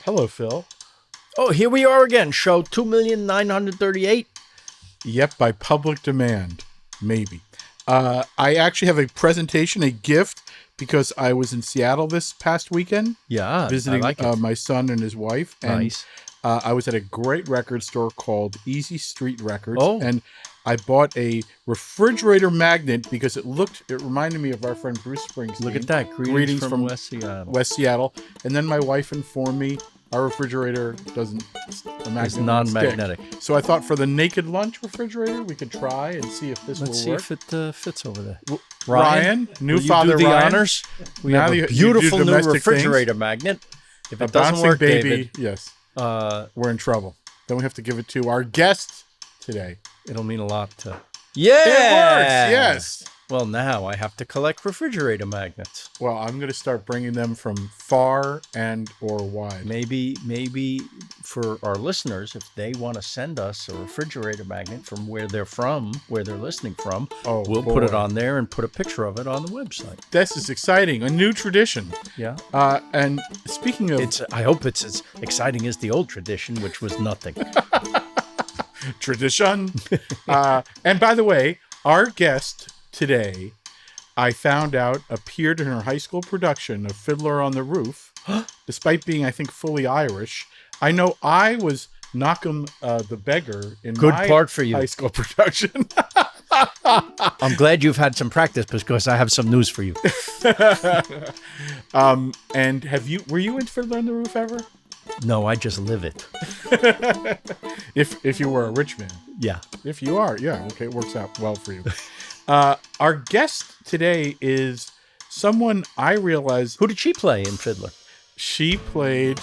Hello, Phil. Oh, here we are again. Show 2,938,000. Yep, by public demand. Maybe. I actually have a presentation, a gift, because I was in Seattle this past weekend. Yeah, visiting I like it. my son and his wife. Nice. And I was at a great record store called Easy Street Records. Oh. And I bought a refrigerator magnet because it reminded me of our friend Bruce Springsteen. Look at that. Greetings from West Seattle. West Seattle. And then my wife informed me our refrigerator doesn't. It's non-magnetic. Stick. So I thought for the Naked Lunch refrigerator, we could try and see if this will work. Let's see if it fits over there. Ryan, new will father you do the Ryan. honors? We Now have a you beautiful do new domestic refrigerator things. magnet. If A it doesn't bouncing work, baby, David, yes, we're in trouble. Then we have to give it to our guest today. It'll mean a lot to... Yeah! It works, yes. Well, now I have to collect refrigerator magnets. Well, I'm going to start bringing them from far and or wide. Maybe for our listeners, if they want to send us a refrigerator magnet from where they're listening from, we'll put it on there and put a picture of it on the website. This is exciting. A new tradition. Yeah. And speaking of... I hope it's as exciting as the old tradition, which was nothing. Tradition. And by the way, our guest today, I found out, appeared in her high school production of Fiddler on the Roof, despite being, I think, fully Irish. I know I was Knockem the Beggar in my part for you. High school production. I'm glad you've had some practice because I have some news for you. And were you in Fiddler on the Roof ever? No, I just live it. If you were a rich man. Yeah. If you are, yeah. Okay, it works out well for you. Our guest today is someone I realize... Who did she play in Fiddler? She played...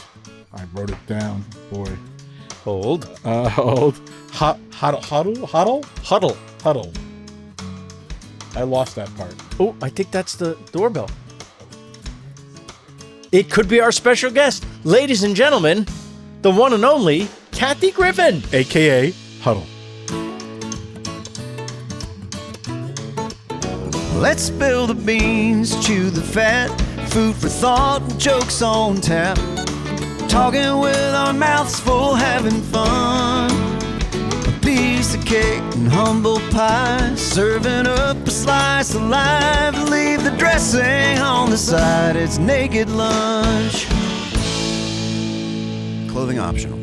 I wrote it down. Boy. Hold. Hold. Huddle. I lost that part. Oh, I think that's the doorbell. It could be our special guest. Ladies and gentlemen, the one and only Kathy Griffin. A.K.A. Huddle. Let's spill the beans, chew the fat, food for thought, jokes on tap. Talking with our mouths full, having fun. A piece of cake and humble pie, serving up a slice of life. Leave the dressing on the side, it's naked lunch. Clothing optional.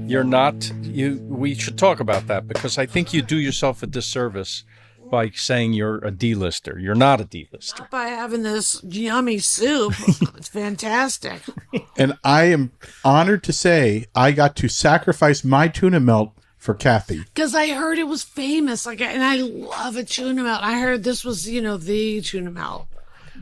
You're not... We should talk about that because I think you do yourself a disservice by saying you're a D-lister. You're not a D-lister. By having this yummy soup. It's fantastic. And I am honored to say I got to sacrifice my tuna melt for Kathy. Because I heard it was famous. And I love a tuna melt. I heard this was, the tuna melt.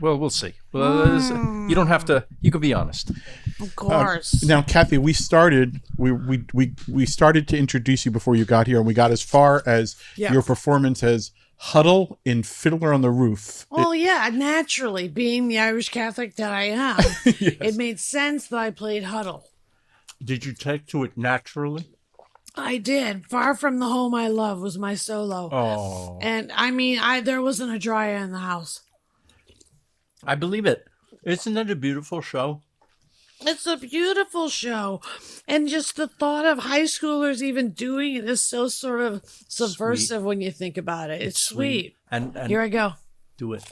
Well, we'll see. Well, you don't have to... You can be honest. Of course. Now, Kathy, we started to introduce you before you got here, and we got as far as your performance as Huddle in Fiddler on the Roof. Well, naturally, being the Irish Catholic that I am, Yes. It made sense that I played Huddle. Did you take to it naturally? I did. Far From the Home I Love was my solo. Oh. And there wasn't a dryer in the house. I believe it. Isn't it a beautiful show? It's a beautiful show. And just the thought of high schoolers even doing it is so sort of subversive when you think about it. It's sweet. And here I go. Do it.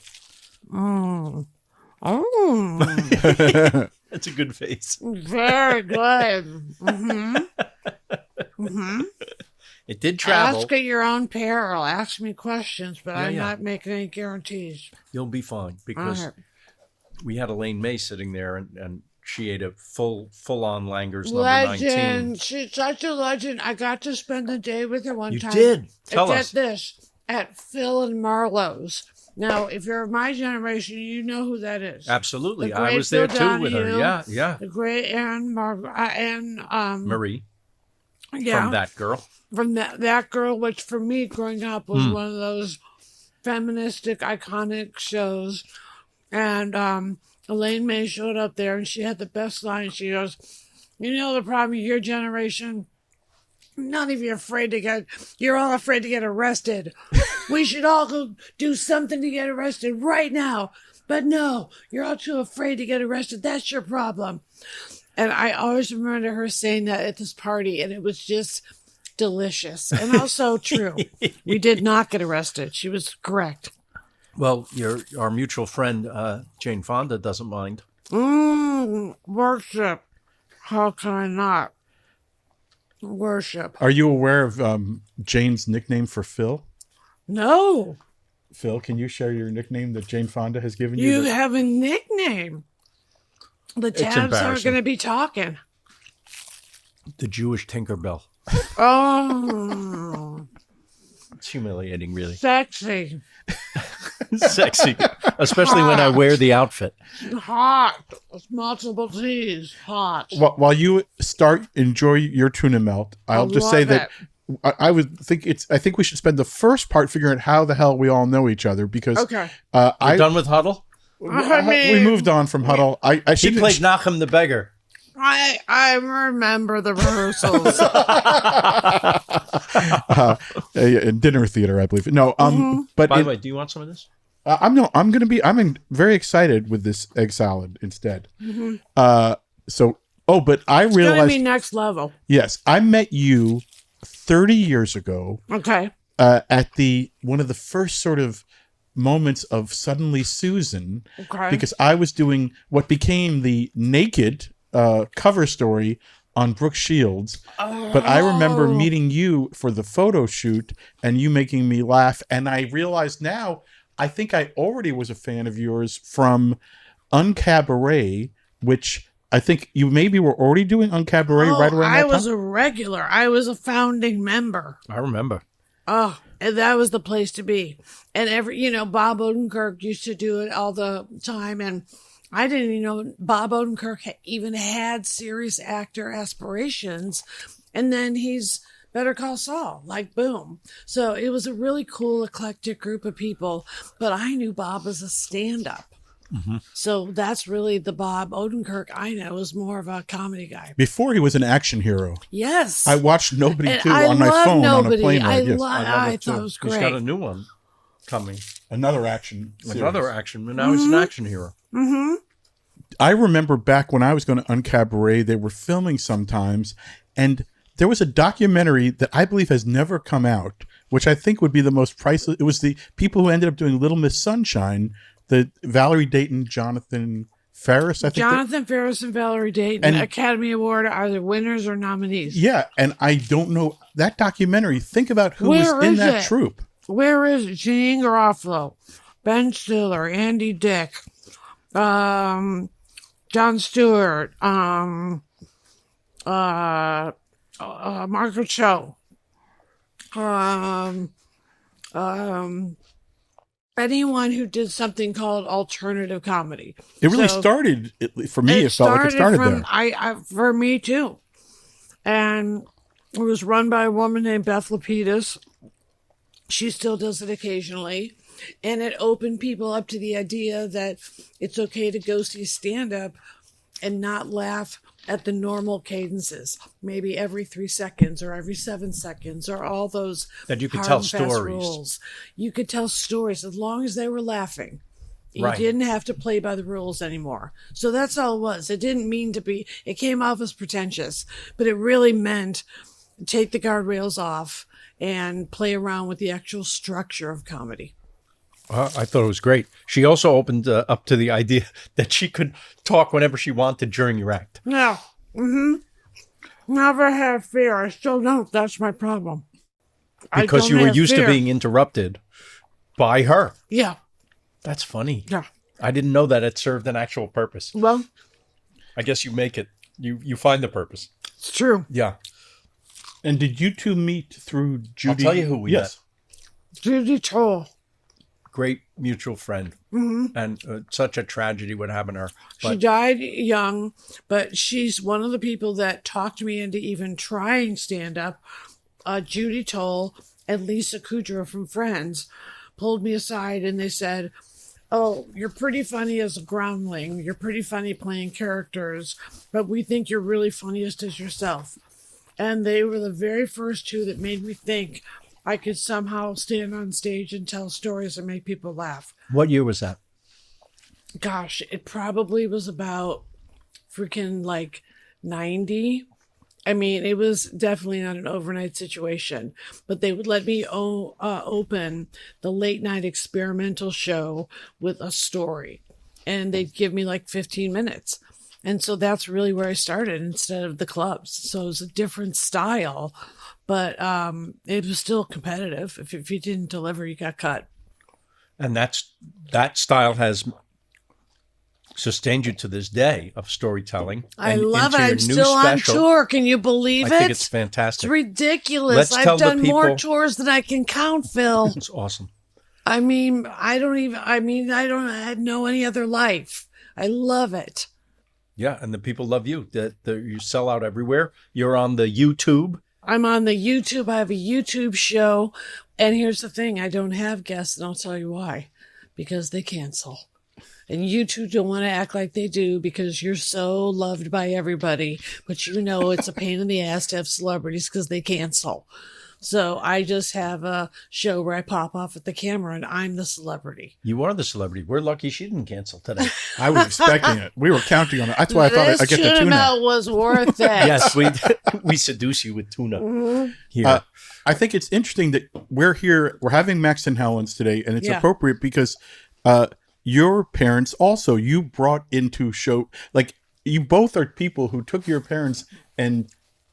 That's a good face. Very good. It did travel. Ask at your own peril. Ask me questions, but I'm not making any guarantees. You'll be fine because we had Elaine May sitting there and she ate a full-on Langer's legend. number 19. She's such a legend. I got to spend the day with her one time. You did? Tell us. At Phil and Marlowe's. Now, if you're of my generation, you know who that is. Absolutely. I was there too with her. Yeah. The great Marie. Yeah. From That Girl. From that Girl, which for me growing up was one of those feministic, iconic shows. And Elaine May showed up there and she had the best line. She goes, the problem with your generation? None of you you're all afraid to get arrested. We should all go do something to get arrested right now. But no, you're all too afraid to get arrested. That's your problem. And I always remember her saying that at this party, and it was just delicious and also true. We did not get arrested. She was correct. Well, our mutual friend, Jane Fonda, doesn't mind. Worship. How can I not? Worship. Are you aware of Jane's nickname for Phil? No. Phil, can you share your nickname that Jane Fonda has given you? You have a nickname. The tabs aren't going to be talking. The Jewish Tinkerbell. Oh. It's humiliating, really. Sexy. Sexy. Especially when I wear the outfit. Hot. It's multiple T's. Hot. While you enjoy your tuna melt, I'll just say that I think we should spend the first part figuring out how the hell we all know each other, because We're done with Huddle? We moved on from Huddle. She played Nachum the Beggar. I remember the rehearsals. In dinner theater, I believe. No, but by the way, do you want some of this? I'm very excited with this egg salad instead. But I realized it's gonna be next level. Yes, I met you 30 years ago. Okay. At one of the first sort of moments of Suddenly Susan, because I was doing what became the Naked cover story on Brooke Shields. But I remember meeting you for the photo shoot and you making me laugh. And I realized now, I think I already was a fan of yours from Uncabaret, which I think you maybe were already doing Uncabaret right around that time. I was a regular. I was a founding member. I remember. Oh, and that was the place to be. And Bob Odenkirk used to do it all the time. And I didn't even know Bob Odenkirk even had serious actor aspirations. And then he's Better Call Saul, like boom. So it was a really cool, eclectic group of people. But I knew Bob as a stand-up. So that's really the Bob Odenkirk I know was more of a comedy guy. Before he was an action hero. Yes. I watched Nobody too on my phone on a plane ride. I thought it was great. He's got a new one coming. Another action series. And now he's an action hero. I remember back when I was going to Uncabaret, they were filming sometimes, and there was a documentary that I believe has never come out, which I think would be the most priceless. It was the people who ended up doing Little Miss Sunshine, the Valerie Dayton, Jonathan Ferris, I think. Jonathan Ferris and Valerie Dayton, Academy Award, are the winners or nominees. Yeah, and I don't know that documentary. Think about who was in that troupe. Where is it? Jeanine Garofalo, Ben Stiller, Andy Dick, Jon Stewart, Margaret Cho, anyone who did something called alternative comedy. It really started, for me, it felt like it started there. For me too. And it was run by a woman named Beth Lapidus. She still does it occasionally. And it opened people up to the idea that it's okay to go see stand-up and not laugh at the normal cadences, maybe every 3 seconds or every 7 seconds, or all those that you could tell stories. Rules. You could tell stories as long as they were laughing. You didn't have to play by the rules anymore. So that's all it was. It didn't mean to be. It came off as pretentious, but it really meant take the guardrails off and play around with the actual structure of comedy. I thought it was great. She also opened up to the idea that she could talk whenever she wanted during your act. Yeah. Never had fear. I still don't. That's my problem. Because you were used to being interrupted by her. Yeah. That's funny. Yeah. I didn't know that it served an actual purpose. Well, I guess you make it. You find the purpose. It's true. Yeah. And did you two meet through Judy? I'll tell you who we met. Judy Toll. Great mutual friend. And such a tragedy what happened to her. She died young, but she's one of the people that talked me into even trying stand-up. Judy Toll and Lisa Kudrow from Friends pulled me aside and they said, "Oh, you're pretty funny as a groundling. You're pretty funny playing characters, but we think you're really funniest as yourself." And they were the very first two that made me think I could somehow stand on stage and tell stories and make people laugh. What year was that? Gosh, it probably was about freaking like 90. I mean, it was definitely not an overnight situation, but they would let me open the late night experimental show with a story, and they'd give me like 15 minutes. And so that's really where I started instead of the clubs. So it was a different style, but it was still competitive. If you didn't deliver, you got cut. And that style has sustained you to this day of storytelling. I love it. I'm still on tour. Can you believe it? I think it's fantastic. It's ridiculous. I've done more tours than I can count, Phil. It's awesome. I mean, I had no any other life. I love it. Yeah, and the people love you. You sell out everywhere. You're on the YouTube. I'm on the YouTube. I have a YouTube show. And here's the thing. I don't have guests, and I'll tell you why. Because they cancel. And you two don't want to act like they do because you're so loved by everybody. But you know it's a pain in the ass to have celebrities because they cancel. So I just have a show where I pop off at the camera and I'm the celebrity. You are the celebrity. We're lucky she didn't cancel today. I was expecting it. We were counting on it. That's why I thought I'd get the tuna. This was worth it. Yes, we seduce you with tuna here. I think it's interesting that we're here. We're having Max and Helen's today, and it's appropriate because your parents also, you brought into show, like you both are people who took your parents and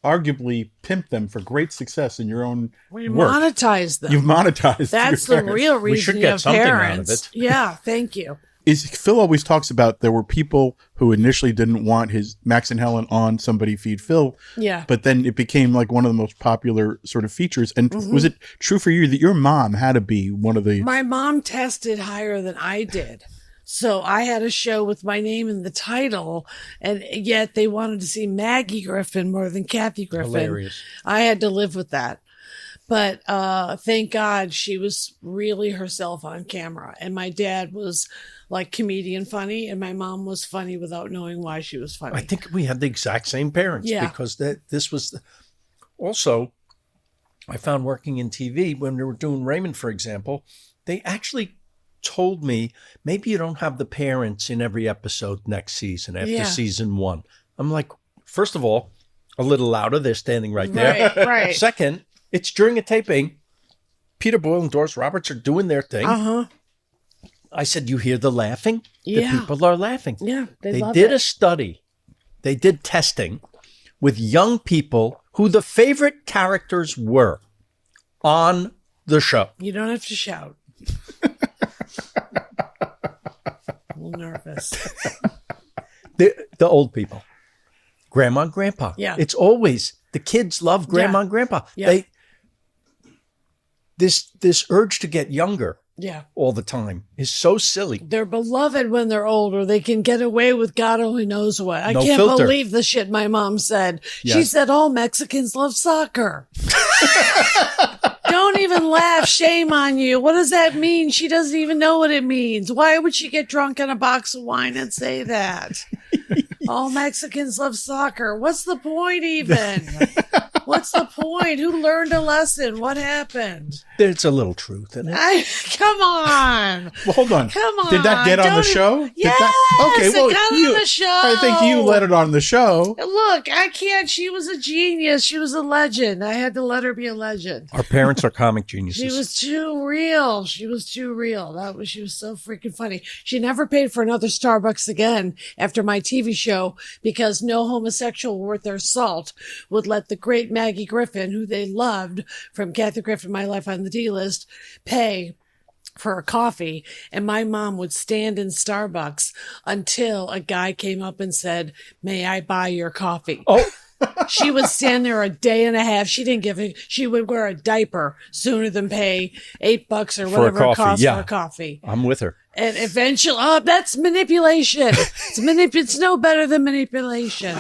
arguably pimped them for great success in your own We work. monetized them. You've monetized. That's the real reason We should you get have something parents. out of it. Yeah, thank you. Phil always talks about there were people who initially didn't want his Max and Helen on Somebody Feed Phil. Yeah. But then it became like one of the most popular sort of features. And was it true for you that your mom had to be one of the... My mom tested higher than I did. So I had a show with my name in the title, and yet they wanted to see Maggie Griffin more than Kathy Griffin. Hilarious. I had to live with that. But thank God she was really herself on camera. And my dad was like comedian funny, and my mom was funny without knowing why she was funny. I think we had the exact same parents because this was also, I found working in TV when we were doing Raymond, for example, they actually told me, maybe you don't have the parents in every episode next season after season 1. I'm like, first of all, a little louder. They're standing right there. Right. Second, it's during a taping. Peter Boyle and Doris Roberts are doing their thing. I said, you hear the laughing? Yeah. The people are laughing. Yeah, they did a study. They did testing with young people who the favorite characters were on the show. You don't have to shout. A little nervous. The old people. Grandma and grandpa. Yeah. It's always, the kids love grandma and grandpa. Yeah. This urge to get younger all the time is so silly. They're beloved when they're older. They can get away with God only knows what. I can't filter. believe the shit my mom said. Yes. She said all Mexicans love soccer. Don't even laugh. Shame on you. What does that mean? She doesn't even know what it means. Why would she get drunk on a box of wine and say that? All Mexicans love soccer. What's the point even? What's the point? Who learned a lesson? What happened? There's a little truth in it. Come on. Well, hold on. Come on. Did that get on the show? Yes, Okay, well, it got on the show. I think you let it on the show. Look, I can't. She was a genius. She was a legend. I had to let her be a legend. Our parents are comic geniuses. She was too real. She was too real. She was so freaking funny. She never paid for another Starbucks again after my TV show because no homosexual worth their salt would let the great Maggie Griffin, who they loved from Kathy Griffin, My Life on the D-List, pay for a coffee. And my mom would stand in Starbucks until a guy came up and said, "May I buy your coffee?" Oh. She would stand there a day and a half. She didn't give it. She would wear a diaper sooner than pay $8 or whatever it costs for a coffee. I'm with her. And eventually, that's manipulation. It's no better than manipulation.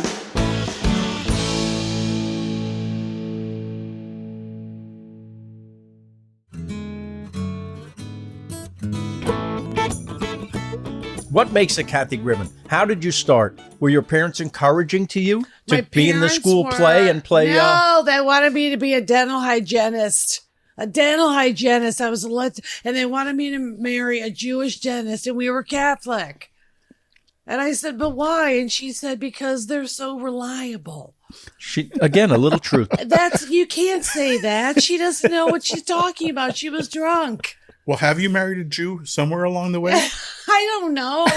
What makes a Kathy Griffin? How did you start? Were your parents encouraging to you to be in the school play and play? No, they wanted me to be a dental hygienist. A dental hygienist. I was elected, and they wanted me to marry a Jewish dentist, and we were Catholic. And I said, but why? And she said, because they're so reliable. She, again, a little truth. You can't say that. She doesn't know what she's talking about. She was drunk. Well, have you married a Jew somewhere along the way? I don't know.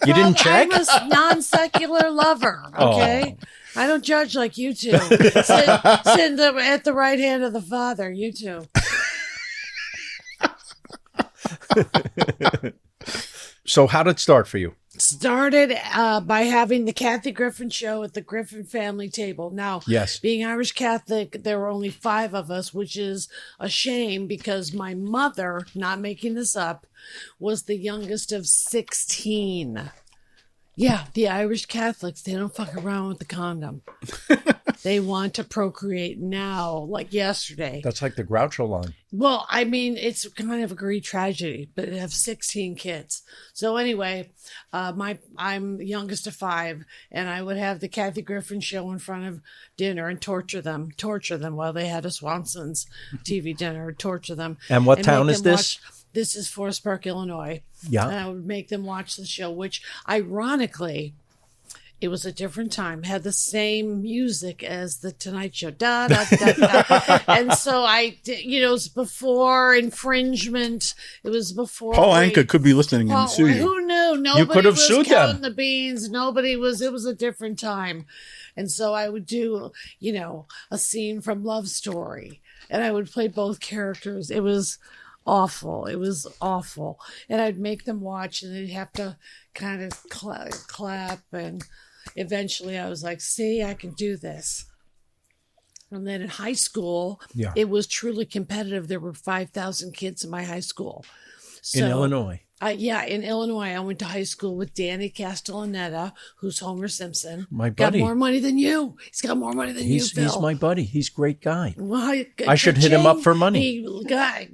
You didn't check? I'm a non-secular lover, okay? Oh. I don't judge like you two. Sit at the right hand of the Father, you two. So how did it start for you? Started by having the Kathy Griffin show at the Griffin family table. Now, yes, being Irish Catholic, there were only 5 of us, which is a shame because my mother, not making this up, was the youngest of 16. Yeah, the Irish Catholics, they don't fuck around with the condom. They want to procreate now, like yesterday. That's like the Groucho line. Well, I mean, it's kind of a great tragedy, but they have 16 kids. So anyway, I'm the youngest of 5, and I would have the Kathy Griffin show in front of dinner and torture them while they had a Swanson's TV dinner, torture them. And what town is this? This is Forest Park, Illinois. Yeah. And I would make them watch the show, which ironically, it was a different time, had the same music as the Tonight Show. Da, da, da, da. And so I did, it was before infringement. It was before. Paul Anka could be listening and sue you. Who knew? Nobody was counting the beans. It was a different time. And so I would do, a scene from Love Story, and I would play both characters. It was awful. And I'd make them watch, and they'd have to kind of clap. And eventually I was like, see, I can do this. And then in high school, It was truly competitive. There were 5,000 kids in my high school. In Illinois? In Illinois. I went to high school with Danny Castellaneta, who's Homer Simpson. My buddy. Got more money than you. He's got more money than you, Phil. He's my buddy. He's a great guy. Well, I should hit him up for money.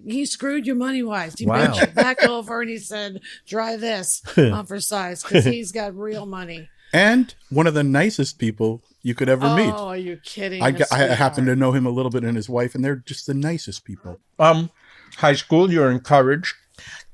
He screwed you money-wise. He wow. bent you back over and he said, try this on for size, because he's got real money. And one of the nicest people you could ever meet. Oh, are you kidding? I happen to know him a little bit and his wife, and they're just the nicest people. High school, you're encouraged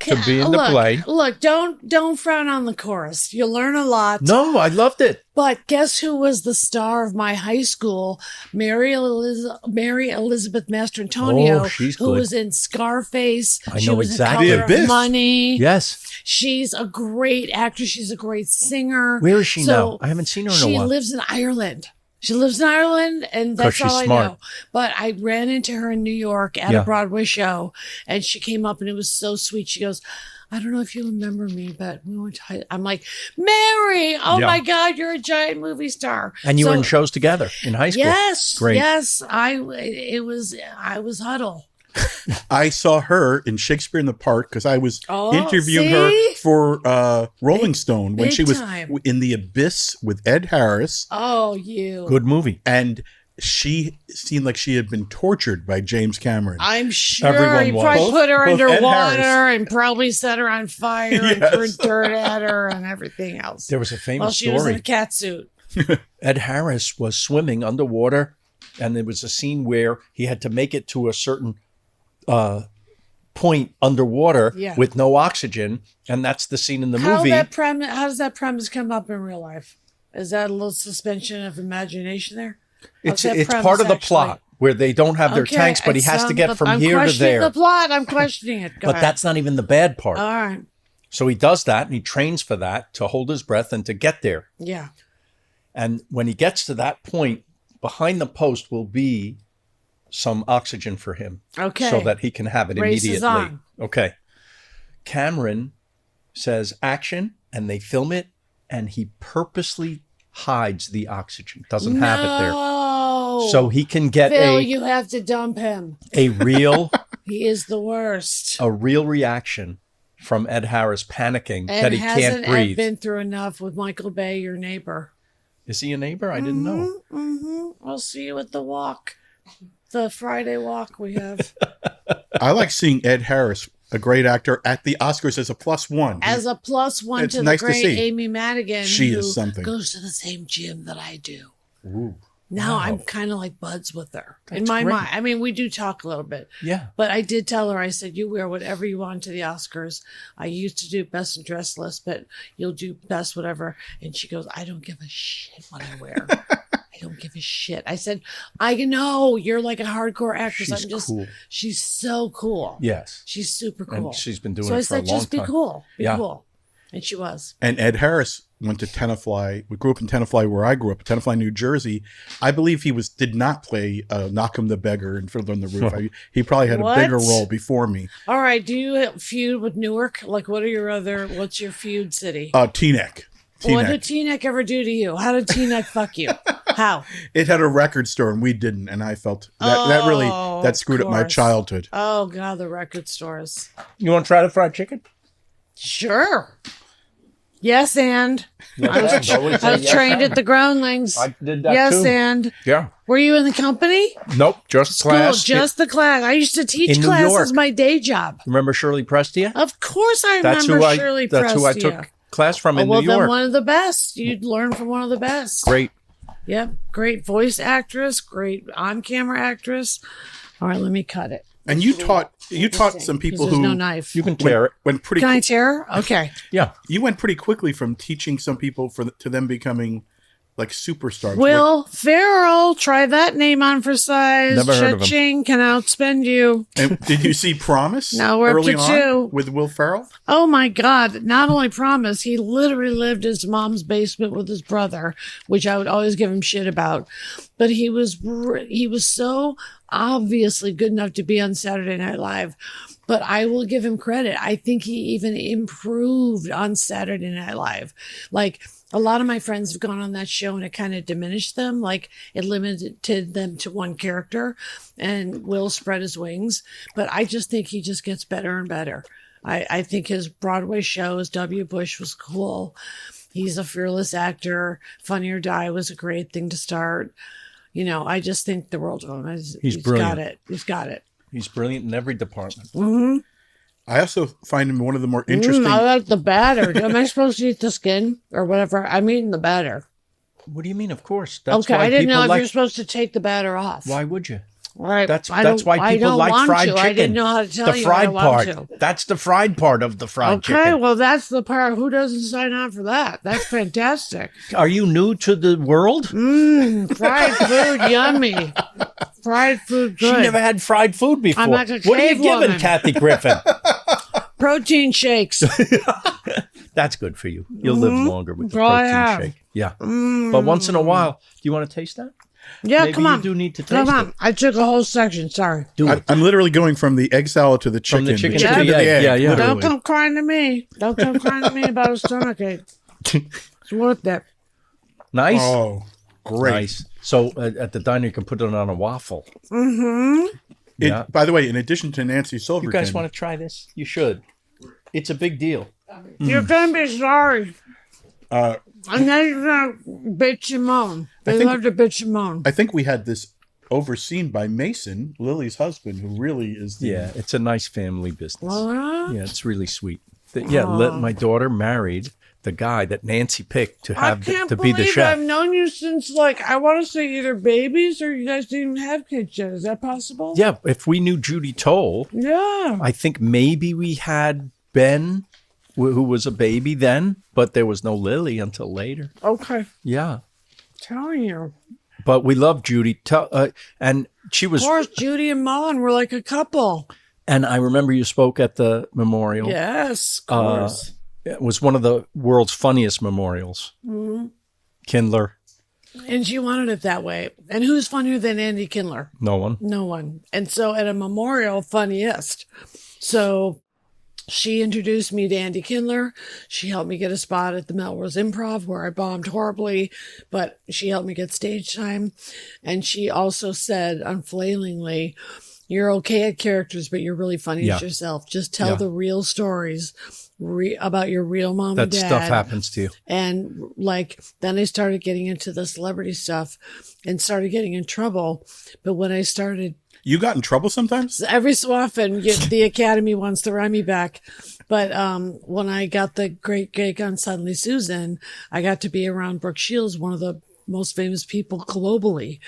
to be in the play. Look, don't frown on the chorus. You learn a lot. No, I loved it. But guess who was the star of my high school? Mary Elizabeth Mastrantonio, who was in Scarface. I know exactly. The Abyss. Money. Yes. She's a great actress. She's a great singer. Where is she now? I haven't seen her in a while. She lives in Ireland. And that's all I know. But I ran into her in New York at a Broadway show, and she came up, and it was so sweet. She goes, I don't know if you remember me, but we went to I'm like, Mary, my God, you're a giant movie star. And you were in shows together in high school. Yes. Great. Yes. I was Huddle. I saw her in Shakespeare in the Park because I was interviewing her for Rolling Stone when she was in The Abyss with Ed Harris. Oh, you. Good movie. And she seemed like she had been tortured by James Cameron. I'm sure he probably put her underwater and probably set her on fire and threw dirt at her and everything else. There was a famous story. She was in a cat suit. Ed Harris was swimming underwater, and there was a scene where he had to make it to a certain point underwater with no oxygen, and that's the scene in the movie. How does that premise come up in real life? Is that a little suspension of imagination there? It's part of the plot where they don't have their tanks, but he has to get from here to there. I'm questioning it. But that's not even the bad part. All right. So he does that, and he trains for that to hold his breath and to get there. Yeah. And when he gets to that point, behind the post will be some oxygen for him. Okay. So that he can have it immediately. On. Okay. Cameron says action, and they film it, and he purposely hides the oxygen. Doesn't have it there. So he can get Phil, you have to dump him. A real he is the worst. A real reaction from Ed Harris panicking that he can't breathe. Ed been through enough with Michael Bay, your neighbor. Is he a neighbor? I didn't know. Mm-hmm. I'll see you at the walk. The Friday walk we have. I like seeing Ed Harris, a great actor, at the Oscars as a +1. As a +1 to the great Amy Madigan. She is something. Goes to the same gym that I do. Ooh. Now Wow. I'm kind of like buds with her in That's my great. mind. I mean, we do talk a little bit. Yeah. But I did tell her, I said, you wear whatever you want to the Oscars. I used to do best in dress list, but you'll do best whatever. And she goes, I don't give a shit what I wear. I don't give a shit. I said, I know you're like a hardcore actress. She's cool. She's so cool. Yes. She's super cool. And she's been doing so it I for a said, long just be time. cool. Be Yeah. cool. And she was. And Ed Harris went to Tenafly. We grew up in Tenafly, where I grew up, Tenafly, New Jersey. I believe he did not play Knock'em the Beggar in Fiddler on the Roof. He probably had What? a bigger role before me. All right. Do you feud with Newark? Like, what's your feud city? Teaneck. What did Teaneck ever do to you? How did Teaneck fuck you? How? It had a record store and we didn't, and I felt that really screwed up my course. childhood. Oh, God, the record stores. You want to try the fried chicken? Sure. Yes, and I was trained at the Groundlings. I did that yes, too. and Yeah. were you in the company? Nope. Just School, class. just the class. I used to teach In New class York. as my day job. Remember Shirley Prestia? Of course, I That's remember who I. Shirley That's who I Prestia. took class from in well, New then York. one of the best. You'd learn from one of the best. Great. Yep, great voice actress, great on-camera actress. All right, let me cut it. And you taught some people There's who no knife. You can tear it. went pretty. Can I tear? Okay. Yeah. You went pretty quickly from teaching some people to them becoming like superstars. Will Ferrell, try that name on for size. Never heard of him. Cha-ching can outspend you. And did you see Promise? Now we're up early to on 2. with Will Ferrell? Oh my God. Not only Promise, he literally lived in his mom's basement with his brother, which I would always give him shit about. But he was so obviously good enough to be on Saturday Night Live. But I will give him credit. I think he even improved on Saturday Night Live. Like, a lot of my friends have gone on that show and it kind of diminished them. Like, it limited them to one character, and Will spread his wings. But I just think he just gets better and better. I think his Broadway shows, W. Bush, was cool. He's a fearless actor. Funny or Die was a great thing to start. You know, I just think the world of him. He's brilliant. got it. He's got it. He's brilliant in every department. Mm-hmm. I also find him one of the more interesting. I like the batter. Am I supposed to eat the skin or whatever? I'm eating the batter. What do you mean? Of course. That's Okay, why I didn't people know if you're supposed to take the batter off. Why would you? Right. That's I why don't people like want fried to. chicken. I didn't know how to tell the you. fried I want part. to. That's the fried part of the fried Okay, chicken. well, that's the part. Who doesn't sign on for that? That's fantastic. Are you new to the world? Fried food, yummy. Fried food, good. She never had fried food before. I'm like a What are you cave giving, woman. Kathy Griffin? Protein shakes. That's good for you. You'll live longer with the Oh, protein yeah. shake. Yeah. But once in a while, do you want to taste that? Yeah, Maybe come on. you do need to Come taste on. it. I took a whole section. Sorry. Do it. I'm literally going from the egg salad to the chicken. From the chicken to the egg. Yeah, yeah. literally. Don't come crying to me. Don't come crying to me about a stomachache. It's worth it. Nice. Oh, great. Nice. So at the diner, you can put it on a waffle. It, Yeah. By the way, in addition to Nancy You Silverton, guys want to try this? You should. It's a big deal. You're going to be sorry. uh, And then you're going to bitch and moan. They think- love to bitch and moan. I think we had this overseen by Mason, Lily's husband, who really is the Yeah, it's a nice family business. What? Yeah, it's really sweet. My daughter married the guy that Nancy picked to I have can't to be believe the chef. I've known you since, like, I want to say either babies or you guys didn't even have kids yet. Is that possible? Yeah, if we knew Judy Toll, Yeah. I think maybe we had Ben, who was a baby then, but there was no Lily until later. Okay. Yeah, Telling you. but we love Judy, and she was. Of course, Judy and Mullen were like a couple. And I remember you spoke at the memorial. Yes, of course. It was one of the world's funniest memorials. Kindler, And she wanted it that way. And who's funnier than Andy Kindler? no one. No one. And so at a memorial, funniest. So she introduced me to Andy Kindler. She helped me get a spot at the Melrose Improv where I bombed horribly, but she helped me get stage time. And she also said unflailingly, you're okay at characters, but you're really funny Yeah. as yourself. Just tell Yeah. the real stories about your real mom That and dad. stuff happens to you. And like, then I started getting into the celebrity stuff and started getting in trouble. But when I started, You got in trouble sometimes? every so often, the Academy wants to run me back. But when I got the great gig on Suddenly Susan, I got to be around Brooke Shields, one of the most famous people globally.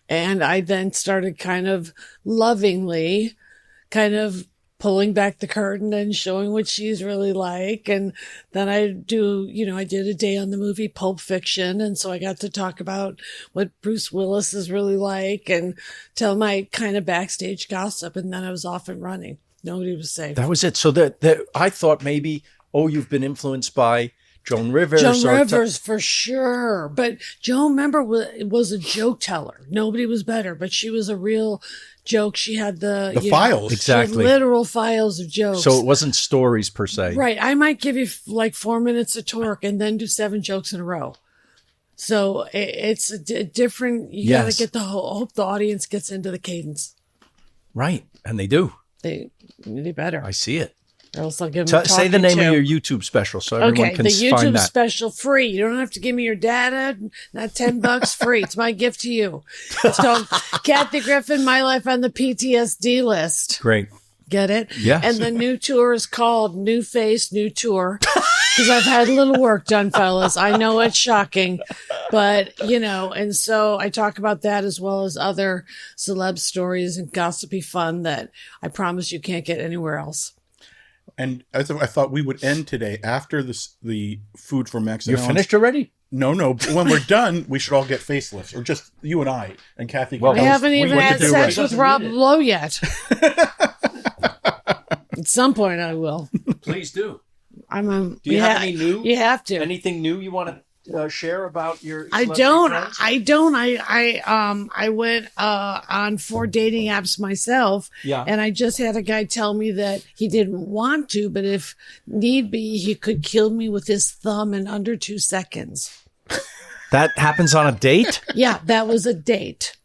And I then started kind of lovingly kind of pulling back the curtain and showing what she's really like. And then I did a day on the movie Pulp Fiction. And so I got to talk about what Bruce Willis is really like and tell my kind of backstage gossip. And then I was off and running. Nobody was safe. That was it. So that I thought maybe, you've been influenced by Joan Rivers. For sure. But Joan, remember, was a joke teller. Nobody was better, but she was a real joke. She had the files. Exactly. Literal files of jokes. So it wasn't stories per se. Right. I might give you like 4 minutes of torque and then do 7 jokes in a row. So it's a different, you got to get hope the audience gets into the cadence. Right. And they do. They better. I see it. Or else I'll give them say the name of your YouTube special so everyone can the find YouTube that. special free. You don't have to give me your data. Not $10 free. It's my gift to you. It's called Kathy Griffin, My Life on the PTSD List. Great. Get it? Yes. And the new tour is called New Face, New Tour. Because I've had a little work done, fellas. I know it's shocking, but and so I talk about that as well as other celeb stories and gossipy fun that I promise you can't get anywhere else. And as I thought we would end today after the food for Max. You're finished already? No. But when we're done, we should all get facelifts, or just you and I and Kathy. I haven't even had sex with Rob Lowe yet. At some point, I will. Please do. Do you have any new? You have to. Anything new you want to share about your? I don't. I went on 4 dating apps myself. Yeah. And I just had a guy tell me that he didn't want to, but if need be, he could kill me with his thumb in under 2 seconds. That happens on a date? Yeah, that was a date.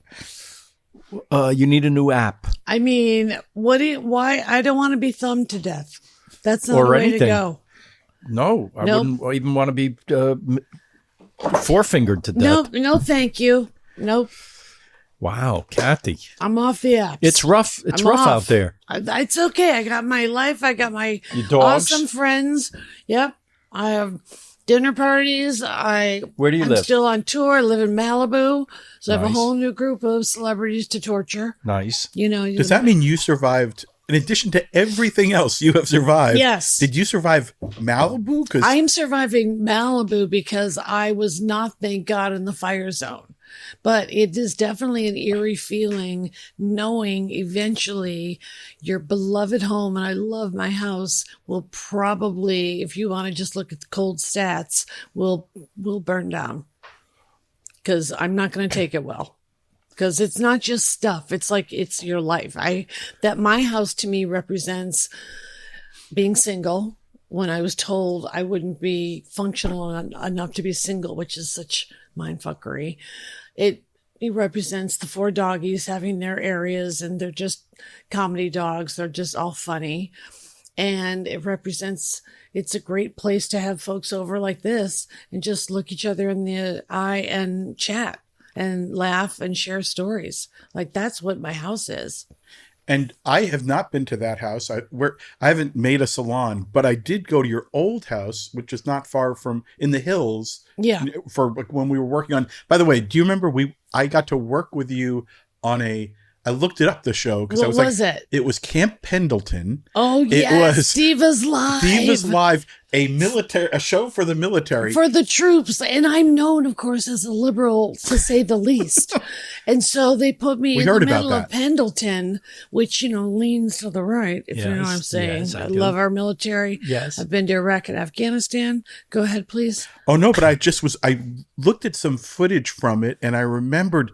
You need a new app. I mean, why? I don't want to be thumbed to death. That's not the way to go. No, I wouldn't even want to be forefingered to death. No, thank you. Nope. Wow, Kathy. I'm off the apps. It's rough. It's rough out there. It's okay. I got my life. I got my your dogs. Awesome friends. Yep. I have dinner parties. Where do you live? I'm still on tour. I live in Malibu. So I have a Nice. whole new group of celebrities to torture. Nice. Does that mean you survived? In addition to everything else you have survived, yes. Did you survive Malibu? Because I'm surviving Malibu because I was not, thank God, in the fire zone. But it is definitely an eerie feeling knowing eventually your beloved home, and I love my house, will probably, if you want to just look at the cold stats, will burn down. Because I'm not going to take it well. Because it's not just stuff. It's like, it's your life. That my house to me represents being single when I was told I wouldn't be functional enough to be single, which is such mindfuckery. It represents the 4 doggies having their areas, and they're just comedy dogs. They're just all funny. And it represents, it's a great place to have folks over like this and just look each other in the eye and chat and laugh and share stories. Like, that's what my house is. And I have not been to that house. I haven't made a salon, but I did go to your old house, which is not far from in the hills. Yeah. For when we were working on. By the way, do you remember I got to work with you on I looked it up, the show, because I was was like, it? It was Camp Pendleton. Oh, it yes. was Divas Live. Divas Live, a show for the military. For the troops. And I'm known, of course, as a liberal, to say the least. And so they put me in the middle of Pendleton, which, leans to the right, if you know what I'm saying. Yes, I do. love our military. Yes. I've been to Iraq and Afghanistan. Go ahead, please. Oh, no, but I looked at some footage from it, and I remember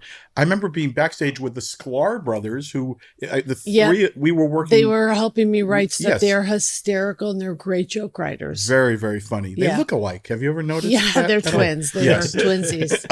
being backstage with the Sklar brothers, who three we were working. They were helping me write stuff. Yes. They're hysterical and they're great joke writers. Very, very funny. They look alike. Have you ever noticed that? They're twins. They are twinsies.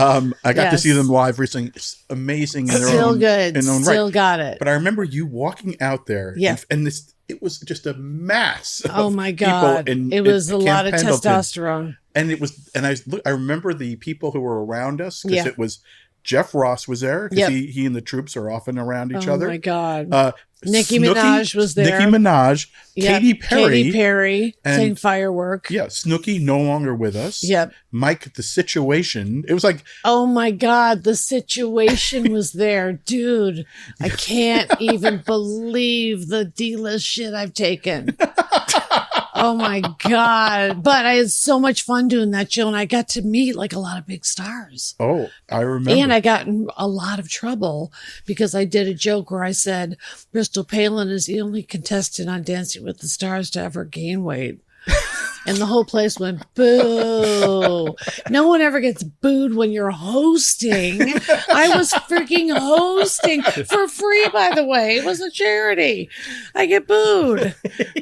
I got to see them live recently. It's amazing in their Still own good. in own Still right. got it. But I remember you walking out there. Yeah. And it was just a mass of oh my God. It was a lot of Pendleton. testosterone. And I remember the people who were around us, because it was Jeff Ross was there because Yep. he and the troops are often around each Oh other. my God. Snooki Nicki Minaj was there. Nicki Minaj, Yep. Katy Perry. Katy Perry and- saying firework. Yeah, Snooki no longer with us. Yep. Mike, the Situation. It was like, Oh my God, the Situation was there. Dude, I can't even believe the D-list shit I've taken. Oh my God. But I had so much fun doing that show, and I got to meet like a lot of big stars. oh, I remember. And I got in a lot of trouble because I did a joke where I said Bristol Palin is the only contestant on Dancing with the Stars to ever gain weight. And the whole place went boo. No one ever gets booed when you're hosting. I was freaking hosting for free, by the way. It was a charity. I get booed.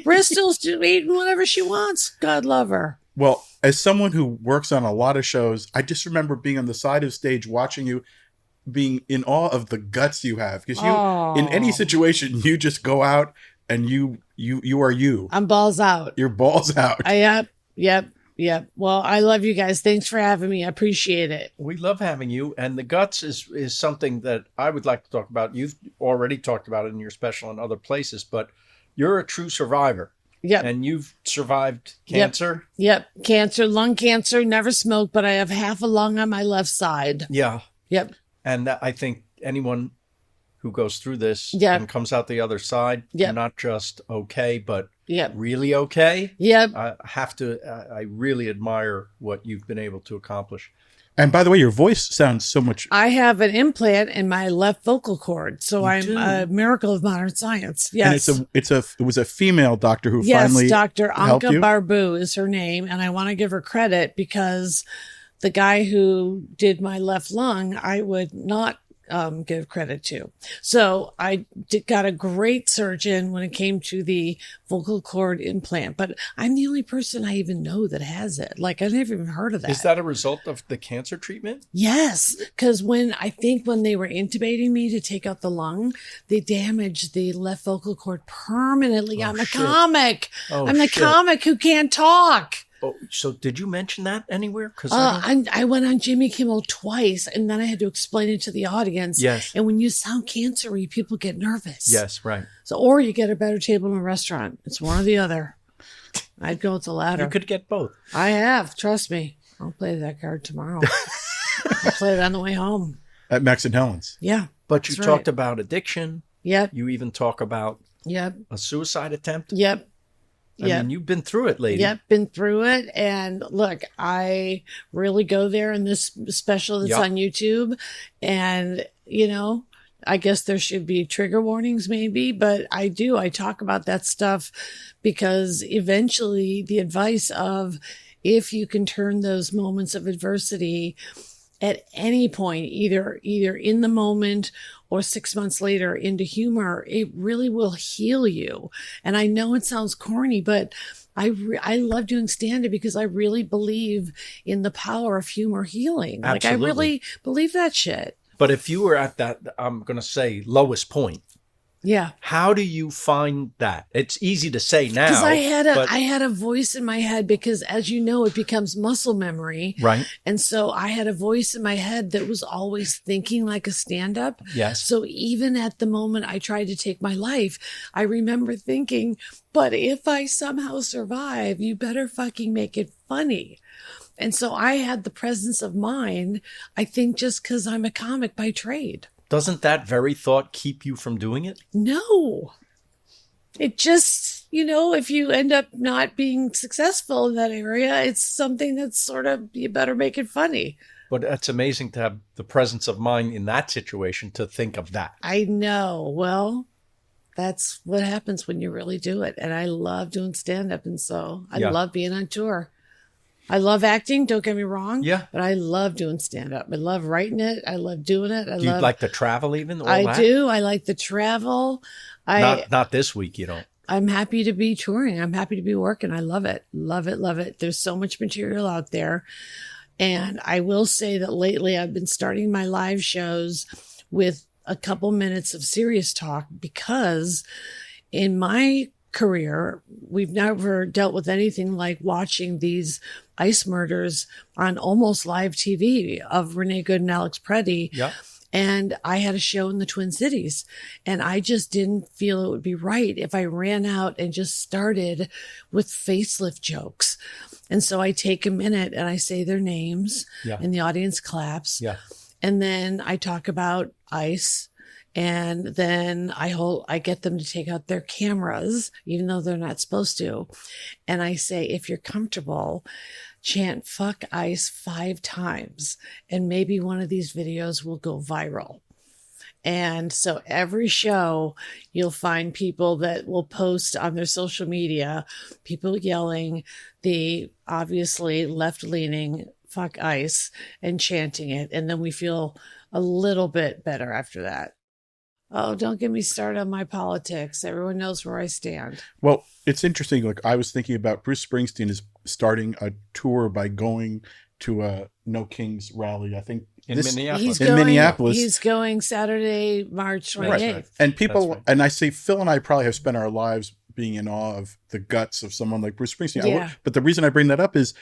Bristol's eating whatever she wants. God love her. Well, as someone who works on a lot of shows, I just remember being on the side of stage watching you, being in awe of the guts you have. Because in any situation, you just go out and you are you. I'm balls out. Your balls out. Yep. Well, I love you guys. Thanks for having me. I appreciate it. We love having you. And the guts is something that I would like to talk about. You've already talked about it in your special and other places, but you're a true survivor. Yep. And you've survived cancer. Yep. Cancer, lung cancer, never smoked, but I have half a lung on my left side. Yeah. Yep. And I think anyone who goes through this Yep. and comes out the other side, Yep. not just okay, but Yep. really okay. Yep. I really admire what you've been able to accomplish. And by the way, your voice sounds so much. I have an implant in my left vocal cord, so You I'm do? a miracle of modern science. Yes. And it was a female doctor who Yes, finally Dr. helped Anka you. Barbu is her name, and I want to give her credit because the guy who did my left lung, I would not give credit to. So I got a great surgeon when it came to the vocal cord implant, but I'm the only person I even know that has it. Like, I never even heard of that. Is that a result of the cancer treatment? Yes, because when they were intubating me to take out the lung, they damaged the left vocal cord permanently. Oh, I'm a shit. comic. Oh, I'm the shit. comic who can't talk. Oh, so did you mention that anywhere? Because I went on Jimmy Kimmel twice, and then I had to explain it to the audience. Yes. And when you sound cancery, people get nervous. yes, right. So, or you get a better table in a restaurant. It's one or the other. I'd go with the latter. You could get both. I have. Trust me. I'll play that card tomorrow. I'll play it on the way home. At Max and Helen's. Yeah. But you That's talked right. about addiction. Yep. You even talk about Yep. a suicide attempt. Yep. I mean, you've been through it, lady. Yep, been through it. And look, I really go there in this special that's Yep. on YouTube. And, I guess there should be trigger warnings maybe, but I talk about that stuff because eventually the advice of if you can turn those moments of adversity at any point, either in the moment or 6 months later into humor, it really will heal you. And I know it sounds corny, but I love doing stand-up because I really believe in the power of humor healing. Like, I Absolutely. really believe that shit. But if you were at that, I'm going to say lowest point, Yeah. how do you find that? It's easy to say now. Because but- I had a voice in my head because, as you know, it becomes muscle memory. Right. And so I had a voice in my head that was always thinking like a stand-up. Yes. So even at the moment I tried to take my life, I remember thinking, but if I somehow survive, you better fucking make it funny. And so I had the presence of mind, I think, just because I'm a comic by trade. Doesn't that very thought keep you from doing it? No. It just, if you end up not being successful in that area, it's something that's sort of, you better make it funny. But it's amazing to have the presence of mind in that situation to think of that. I know. Well, that's what happens when you really do it. And I love doing stand-up. And so I Yeah. love being on tour. I love acting, don't get me wrong. Yeah. But I love doing stand-up. I love writing it. I love doing it. Do you like to travel even? All I that? do. I like to travel. Not this week, you don't. I'm happy to be touring. I'm happy to be working. I love it. Love it. Love it. There's so much material out there. And I will say that lately I've been starting my live shows with a couple minutes of serious talk because in my career, we've never dealt with anything like watching these ICE murders on almost live TV of Renee Good and Alex Preddy. Yeah. And I had a show in the Twin Cities, and I just didn't feel it would be right if I ran out and just started with facelift jokes. And so I take a minute and I say their names, and the audience claps. Yeah. And then I talk about ICE, and then I get them to take out their cameras, even though they're not supposed to. And I say, if you're comfortable, chant "fuck ICE" 5 times, and maybe one of these videos will go viral. And so every show, you'll find people that will post on their social media, people yelling the obviously left-leaning "fuck ICE" and chanting it. And then we feel a little bit better after that. Oh, don't get me started on my politics. Everyone knows where I stand. Well, it's interesting. Like, I was thinking about Bruce Springsteen is starting a tour by going to a No Kings rally. I think In Minneapolis. Minneapolis. He's going Saturday, March 28th. Right. And people, That's right. and I say Phil and I probably have spent our lives being in awe of the guts of someone like Bruce Springsteen. Yeah. But the reason I bring that up is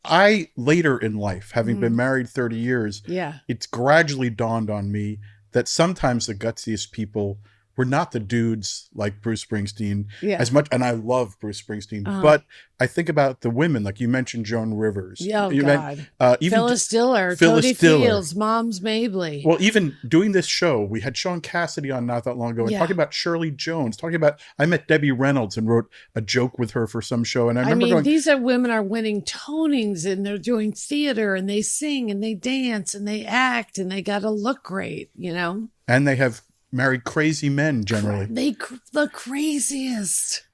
I, later in life, having been married 30 years, it's gradually dawned on me that sometimes the gutsiest people were not the dudes like Bruce Springsteen as much. And I love Bruce Springsteen, but I think about the women, like you mentioned, Joan Rivers. Oh, God. Even Phyllis Diller, Phyllis Toadie Diller. Fields, Moms Mabley. Well, even doing this show, we had Sean Cassidy on not that long ago and talking about Shirley Jones, talking about, I met Debbie Reynolds and wrote a joke with her for some show. And I remember going, these are women are winning Tonings, and they're doing theater, and they sing and they dance and they act, and they got to look great, you know? and they have married crazy men generally. The craziest.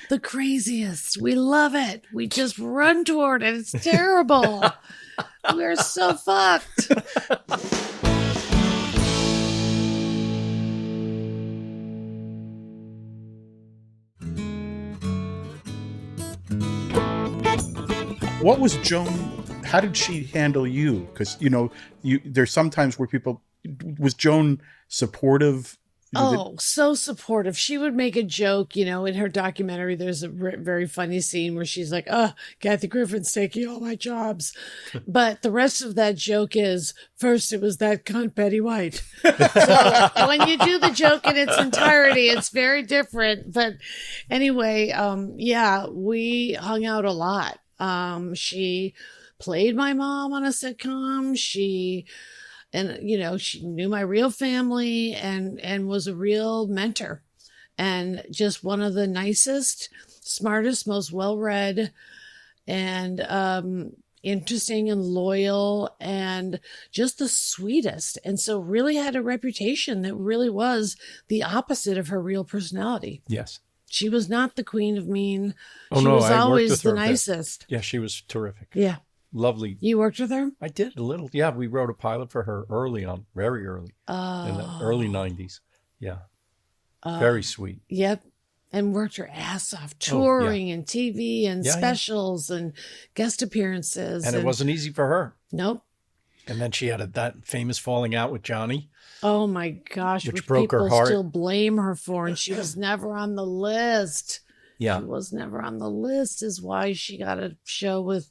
The craziest. We love it. We just run toward it. It's terrible. We're so fucked. What was Joan, how did she handle you? Because, you know, there's sometimes where people, was Joan supportive? Oh, so supportive. She would make a joke, you know, in her documentary, there's a very funny scene where she's like, oh, Kathy Griffin's taking all my jobs. But the rest of that joke is, first it was that cunt Betty White. So when you do the joke in its entirety, it's very different. But anyway, we hung out a lot. She played my mom on a sitcom. She knew my real family and was a real mentor, and just one of the nicest, smartest, most well-read, and interesting and loyal, and just the sweetest. And so really had a reputation that really was the opposite of her real personality. Yes. She was not the queen of mean. Oh, she no, was I worked always with her the a bit. nicest. Yeah, she was terrific. Yeah. Lovely. You worked with her? I did a little. Yeah, we wrote a pilot for her early on, very early, in the early 90s. Yeah. Very sweet. Yep. And worked her ass off touring and TV and specials and guest appearances. And it wasn't easy for her. Nope. And then she had that famous falling out with Johnny. Oh my gosh. Which broke her heart. People still blame her for, and she was never on the list. Yeah. She was never on the list is why she got a show with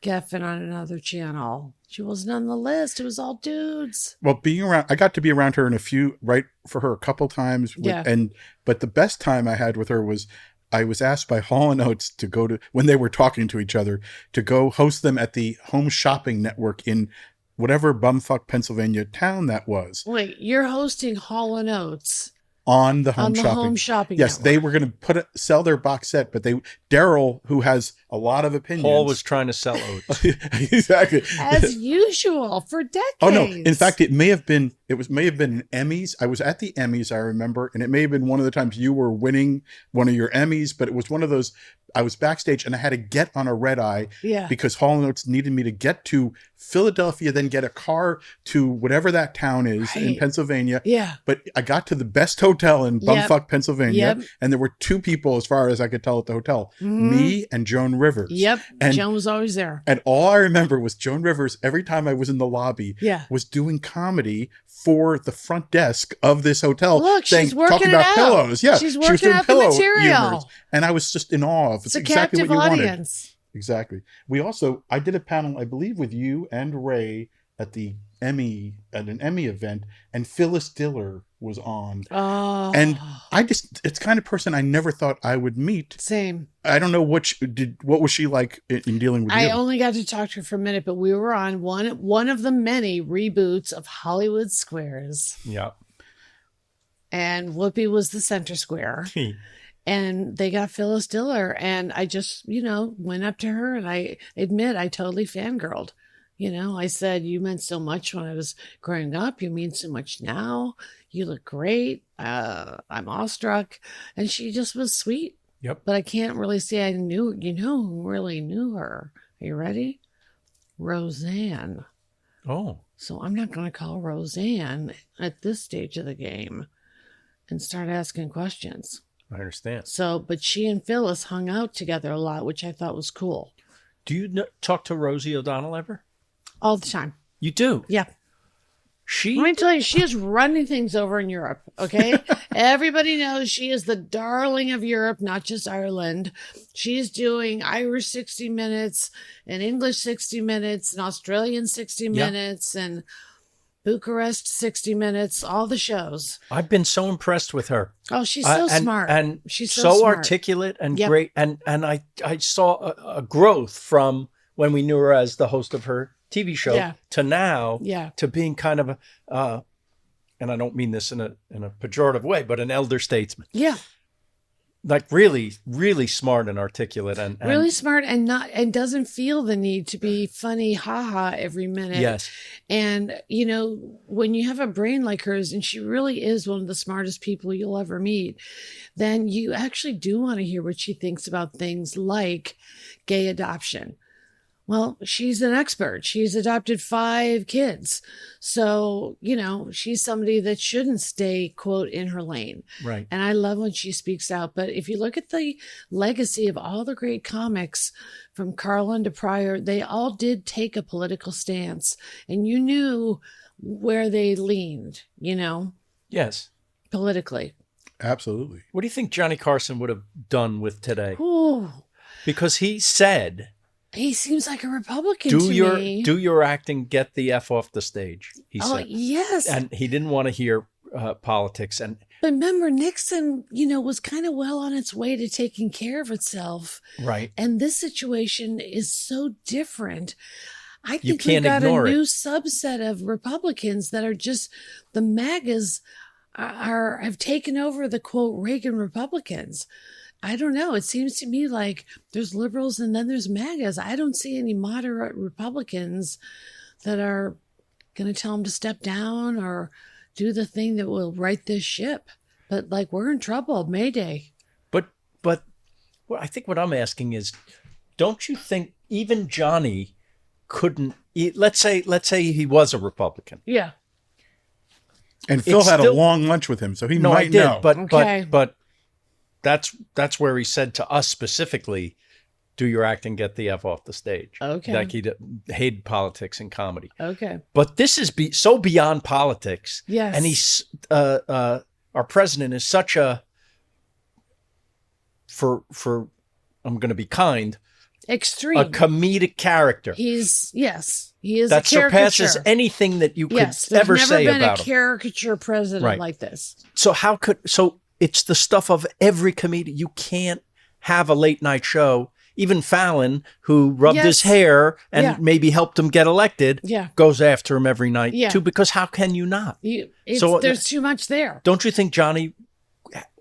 Griffin on another channel. She wasn't on the list. It was all dudes. Well, I got to be around her a couple times. But the best time I had with her was I was asked by Hall & Oates to go to, when they were talking to each other, to go host them at the Home Shopping Network in whatever bumfuck Pennsylvania town that was. Wait, you're hosting Hall & Oates on the Home Shopping Yes, Network. they were going to sell their box set, but Daryl, who has a lot of opinions. Paul was trying to sell Oates. Exactly. As usual for decades. Oh no! In fact, it may have been an Emmys. I was at the Emmys, I remember, and it may have been one of the times you were winning one of your Emmys. But it was one of those. I was backstage and I had to get on a red eye because Hall & Oates needed me to get to Philadelphia, then get a car to whatever that town is in Pennsylvania. Yeah. But I got to the best hotel in bumfuck Pennsylvania, and there were 2 people, as far as I could tell, at the hotel: me and Joan Rivers. Yep. And Joan was always there. And all I remember was Joan Rivers, every time I was in the lobby, was doing comedy for the front desk of this hotel. Look, saying, she's working talking it about out. pillows. Yeah, she's she was working doing out the pillow material. humors. And I was just in awe of It's a exactly captive what you wanted. audience. Exactly. I did a panel, I believe, with you and Ray at an Emmy event, and Phyllis Diller was on. Oh. And it's the kind of person I never thought I would meet. Same. I don't know what was she like in dealing with you? I only got to talk to her for a minute, but we were on one of the many reboots of Hollywood Squares. Yeah. And Whoopi was the center square. And they got Phyllis Diller. And I just, went up to her, and I admit I totally fangirled. I said, you meant so much when I was growing up. You mean so much now. You look great. I'm awestruck. And she just was sweet. Yep. But I can't really say I knew, who really knew her. Are you ready? Roseanne. Oh. So I'm not going to call Roseanne at this stage of the game and start asking questions. I understand. So, but she and Phyllis hung out together a lot, which I thought was cool. Do you talk to Rosie O'Donnell ever? All the time. You do? Yeah. She? Let me tell you, she is running things over in Europe, okay? Everybody knows she is the darling of Europe, not just Ireland. She's doing Irish 60 Minutes and English 60 Minutes and Australian 60 Minutes and Bucharest 60 Minutes, all the shows. I've been so impressed with her. Oh, she's so smart. And she's so smart. articulate and great. And I saw a growth from when we knew her as the host of her TV show to now to being kind of and I don't mean this in a pejorative way, but an elder statesman. Yeah. Like really, really smart and articulate and really smart and doesn't feel the need to be funny, haha, every minute. Yes. And, when you have a brain like hers, and she really is one of the smartest people you'll ever meet, then you actually do want to hear what she thinks about things like gay adoption. Well, she's an expert. She's adopted 5 kids. So, she's somebody that shouldn't stay, quote, in her lane. Right. And I love when she speaks out. But if you look at the legacy of all the great comics from Carlin to Pryor, they all did take a political stance. And you knew where they leaned, Yes. politically. Absolutely. What do you think Johnny Carson would have done with today? Ooh. Because he said... He seems like a Republican to me. Do your acting, get the F off the stage, he said. Oh, yes. And he didn't want to hear politics. But remember, Nixon, was kind of well on its way to taking care of itself. Right. And this situation is so different. I You think can't we've got a ignore it. new subset of Republicans that are just the MAGAs have taken over the, quote, Reagan Republicans. I don't know. It seems to me like there's liberals and then there's MAGAs. I don't see any moderate Republicans that are going to tell them to step down or do the thing that will right this ship. But we're in trouble. Mayday. But well, I think what I'm asking is, don't you think even Johnny couldn't? Let's say he was a Republican. Yeah. And Phil had a long lunch with him, so he might know. But that's where he said to us specifically, do your acting, get the F off the stage. Okay. Like he hated politics and comedy. Okay. But this is so beyond politics. Yes. And he's our president is such a for I'm going to be kind, extreme, a comedic character. He is that a surpasses anything that you could ever say about him. There's never been a caricature president like this. So it's the stuff of every comedian. You can't have a late night show. Even Fallon, who rubbed his hair and maybe helped him get elected, goes after him every night too. Because how can you not? There's too much there. Don't you think Johnny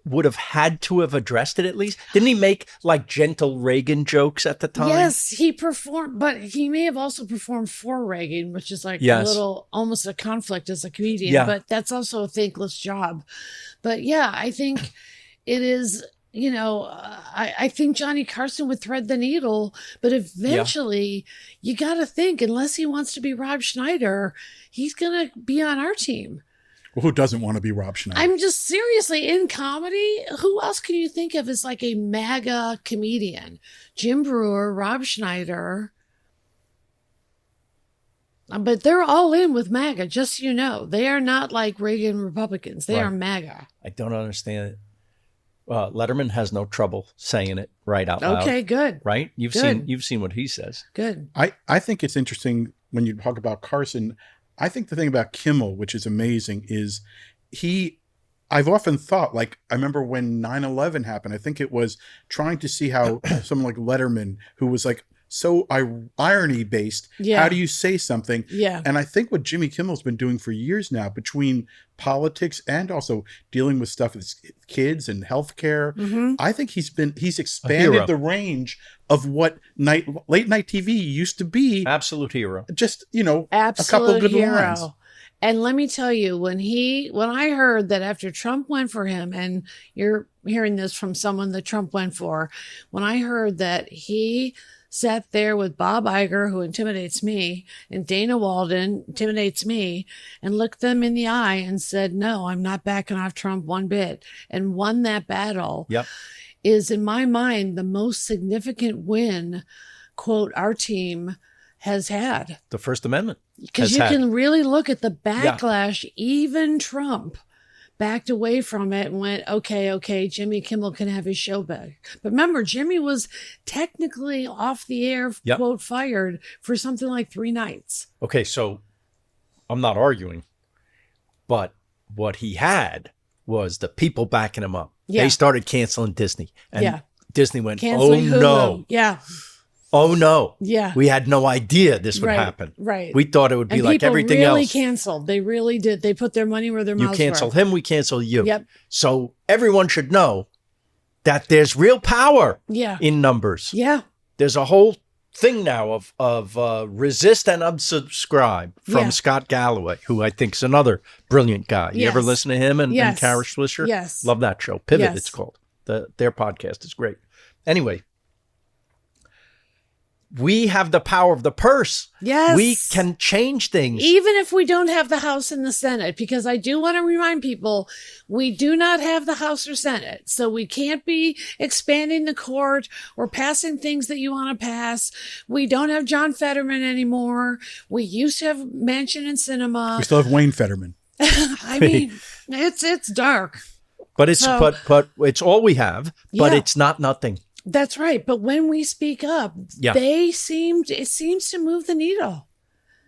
would have had to have addressed it at least? Didn't he make gentle Reagan jokes at the time? Yes, he performed, but he may have also performed for Reagan, which is a little, almost a conflict as a comedian, but that's also a thankless job. But I think it is, I think Johnny Carson would thread the needle, but eventually you got to think, unless he wants to be Rob Schneider, he's going to be on our team. Well, who doesn't want to be Rob Schneider? I'm just seriously, in comedy, who else can you think of as a MAGA comedian? Jim Breuer, Rob Schneider. But they're all in with MAGA, just so you know. They are not like Reagan Republicans. They are MAGA. I don't understand it. Letterman has no trouble saying it right out loud. Okay, good. Right? You've seen what he says. Good. I think it's interesting when you talk about Carson. I think the thing about Kimmel, which is amazing, is I've often thought, like, I remember when 9/11 happened, I think it was trying to see how someone like Letterman, who was like so irony based, how do you say something? Yeah. And I think what Jimmy Kimmel's been doing for years now, between politics and also dealing with stuff with kids and healthcare, I think he's expanded the range of what late night TV used to be. Absolute hero. Just, a Absolute couple of good hero. lines. And let me tell you, when I heard that after Trump went for him, and you're hearing this from someone that Trump went for, when I heard that he sat there with Bob Iger, who intimidates me, and Dana Walden intimidates me, and looked them in the eye and said, no, I'm not backing off Trump one bit, and won that battle, is in my mind the most significant win, quote, our team has had. The First Amendment. Because you can really look at the backlash. Even Trump backed away from it and went, okay, Jimmy Kimmel can have his show back. But remember, Jimmy was technically off the air, quote, fired for something like 3 nights. Okay, so I'm not arguing, but what he had was the people backing him up. They started canceling Disney. And Disney went, Canceling Hulu. No. Yeah. Oh, no. Yeah. We had no idea this would happen. Right. We thought it would be like everything else. People really canceled. They really did. They put their money where their mouths were. You cancel him, we cancel you. Yep. So everyone should know that there's real power in numbers. Yeah. There's a whole thing now of resist and unsubscribe from Scott Galloway, who I think is another brilliant guy. You ever listen to him and Kara Swisher? Yes. Love that show. Pivot, it's called. Their podcast is great. Anyway, we have the power of the purse. Yes. We can change things. Even if we don't have the House and the Senate, because I do want to remind people, we do not have the House or Senate. So we can't be expanding the court or passing things that you want to pass. We don't have John Fetterman anymore. We used to have Manchin and Sinema. We still have Wayne Fetterman. I mean, it's dark. But it's but it's all we have, but it's not nothing. That's right. But when we speak up, it seems to move the needle.